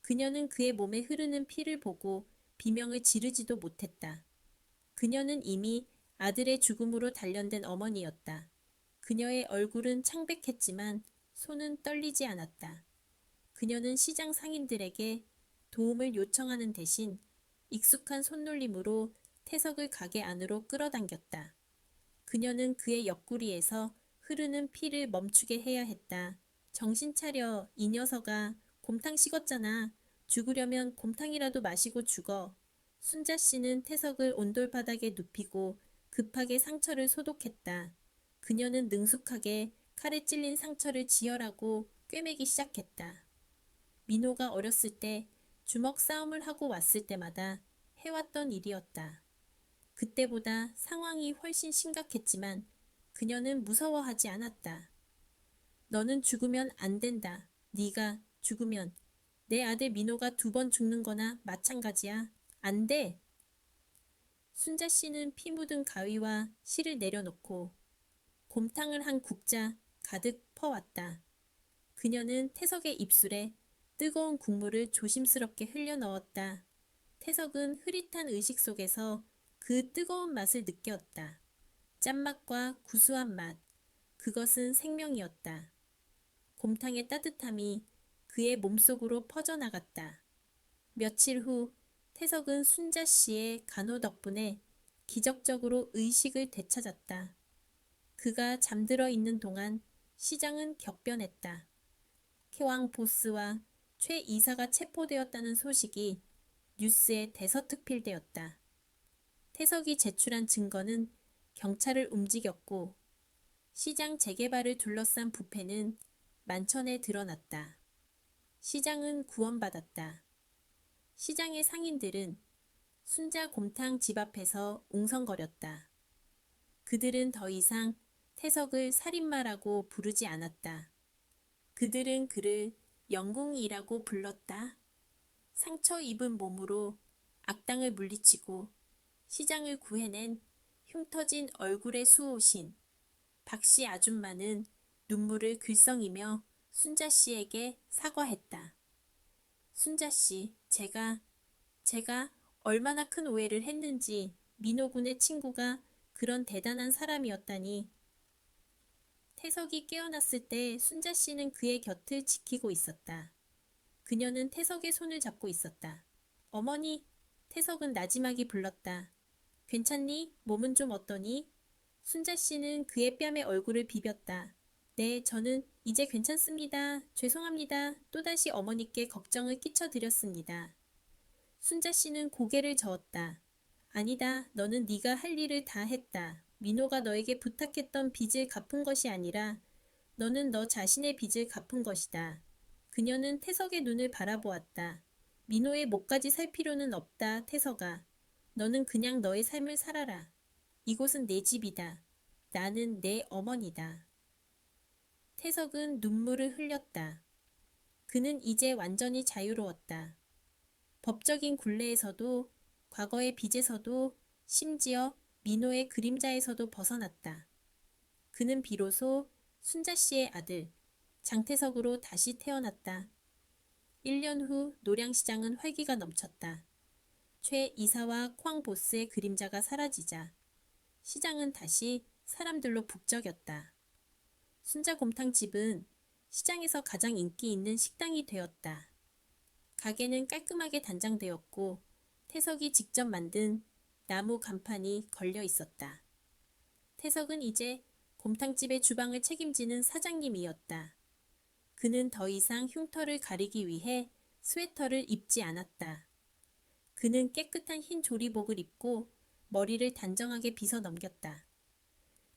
그녀는 그의 몸에 흐르는 피를 보고 비명을 지르지도 못했다. 그녀는 이미 아들의 죽음으로 단련된 어머니였다. 그녀의 얼굴은 창백했지만 손은 떨리지 않았다. 그녀는 시장 상인들에게 도움을 요청하는 대신 익숙한 손놀림으로 태석을 가게 안으로 끌어당겼다. 그녀는 그의 옆구리에서 흐르는 피를 멈추게 해야 했다. 정신 차려, 이 녀석아. 곰탕 식었잖아. 죽으려면 곰탕이라도 마시고 죽어. 순자 씨는 태석을 온돌바닥에 눕히고 급하게 상처를 소독했다. 그녀는 능숙하게 칼에 찔린 상처를 지혈하고 꿰매기 시작했다. 민호가 어렸을 때 주먹 싸움을 하고 왔을 때마다 해왔던 일이었다. 그때보다 상황이 훨씬 심각했지만 그녀는 무서워하지 않았다. 너는 죽으면 안 된다. 네가 죽으면 내 아들 민호가 2번 죽는 거나 마찬가지야. 안 돼. 순자 씨는 피 묻은 가위와 실을 내려놓고 곰탕을 한 국자 가득 퍼왔다. 그녀는 태석의 입술에 뜨거운 국물을 조심스럽게 흘려 넣었다. 태석은 흐릿한 의식 속에서 그 뜨거운 맛을 느꼈다. 짠맛과 구수한 맛, 그것은 생명이었다. 곰탕의 따뜻함이 그의 몸속으로 퍼져나갔다. 며칠 후 태석은 순자 씨의 간호 덕분에 기적적으로 의식을 되찾았다. 그가 잠들어 있는 동안 시장은 격변했다. 쾌왕 보스와 최 이사가 체포되었다는 소식이 뉴스에 대서특필되었다. 태석이 제출한 증거는 경찰을 움직였고 시장 재개발을 둘러싼 부패는 만천에 드러났다. 시장은 구원받았다. 시장의 상인들은 순자 곰탕 집 앞에서 웅성거렸다. 그들은 더 이상 태석을 살인마라고 부르지 않았다. 그들은 그를 영궁이라고 불렀다. 상처 입은 몸으로 악당을 물리치고 시장을 구해낸 흉터진 얼굴의 수호신 박씨 아줌마는 눈물을 글썽이며 순자 씨에게 사과했다. 순자 씨, 제가 얼마나 큰 오해를 했는지 민호군의 친구가 그런 대단한 사람이었다니. 태석이 깨어났을 때 순자 씨는 그의 곁을 지키고 있었다. 그녀는 태석의 손을 잡고 있었다. 어머니, 태석은 나지막이 불렀다. 괜찮니? 몸은 좀 어떠니? 순자 씨는 그의 뺨에 얼굴을 비볐다. 네, 저는 이제 괜찮습니다. 죄송합니다. 또다시 어머니께 걱정을 끼쳐드렸습니다. 순자 씨는 고개를 저었다. 아니다. 너는 네가 할 일을 다 했다. 민호가 너에게 부탁했던 빚을 갚은 것이 아니라 너는 너 자신의 빚을 갚은 것이다. 그녀는 태석의 눈을 바라보았다. 민호의 목까지 살 필요는 없다, 태석아. 너는 그냥 너의 삶을 살아라. 이곳은 내 집이다. 나는 내 어머니다. 태석은 눈물을 흘렸다. 그는 이제 완전히 자유로웠다. 법적인 굴레에서도 과거의 빚에서도 심지어 민호의 그림자에서도 벗어났다. 그는 비로소 순자 씨의 아들 장태석으로 다시 태어났다. 1년 후 노량시장은 활기가 넘쳤다. 최 이사와 쾅 보스의 그림자가 사라지자 시장은 다시 사람들로 북적였다. 순자 곰탕집은 시장에서 가장 인기 있는 식당이 되었다. 가게는 깔끔하게 단장되었고 태석이 직접 만든 나무 간판이 걸려 있었다. 태석은 이제 곰탕집의 주방을 책임지는 사장님이었다. 그는 더 이상 흉터를 가리기 위해 스웨터를 입지 않았다. 그는 깨끗한 흰 조리복을 입고 머리를 단정하게 빗어 넘겼다.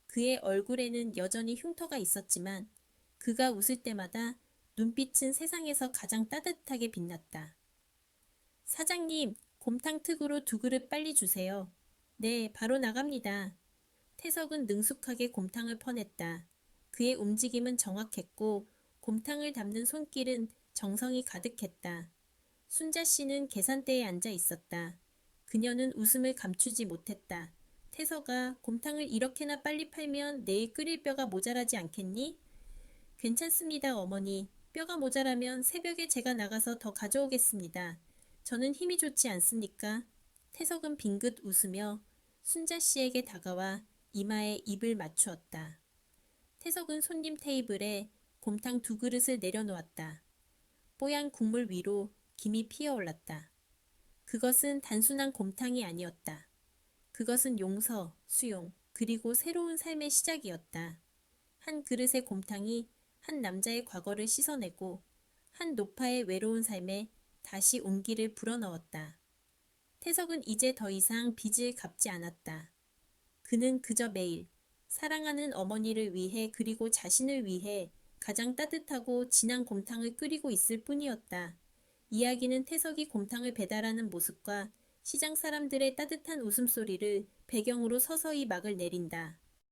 그의 얼굴에는 여전히 흉터가 있었지만 그가 웃을 때마다 눈빛은 세상에서 가장 따뜻하게 빛났다. 사장님, 곰탕 특으로 2그릇 빨리 주세요. 네, 바로 나갑니다. 태석은 능숙하게 곰탕을 퍼냈다. 그의 움직임은 정확했고 곰탕을 담는 손길은 정성이 가득했다. 순자 씨는 계산대에 앉아 있었다. 그녀는 웃음을 감추지 못했다. 태석아, 곰탕을 이렇게나 빨리 팔면 내일 끓일 뼈가 모자라지 않겠니? 괜찮습니다, 어머니. 뼈가 모자라면 새벽에 제가 나가서 더 가져오겠습니다. 저는 힘이 좋지 않습니까? 태석은 빙긋 웃으며 순자 씨에게 다가와 이마에 입을 맞추었다. 태석은 손님 테이블에 곰탕 2그릇을 내려놓았다. 뽀얀 국물 위로 김이 피어올랐다. 그것은 단순한 곰탕이 아니었다. 그것은 용서, 수용, 그리고 새로운 삶의 시작이었다. 한 그릇의 곰탕이 한 남자의 과거를 씻어내고 한 노파의 외로운 삶에 다시 온기를 불어넣었다. 태석은 이제 더 이상 빚을 갚지 않았다. 그는 그저 매일 사랑하는 어머니를 위해 그리고 자신을 위해 가장 따뜻하고 진한 곰탕을 끓이고 있을 뿐이었다. 이야기는 태석이 곰탕을 배달하는 모습과 시장 사람들의 따뜻한 웃음소리를 배경으로 서서히 막을 내린다.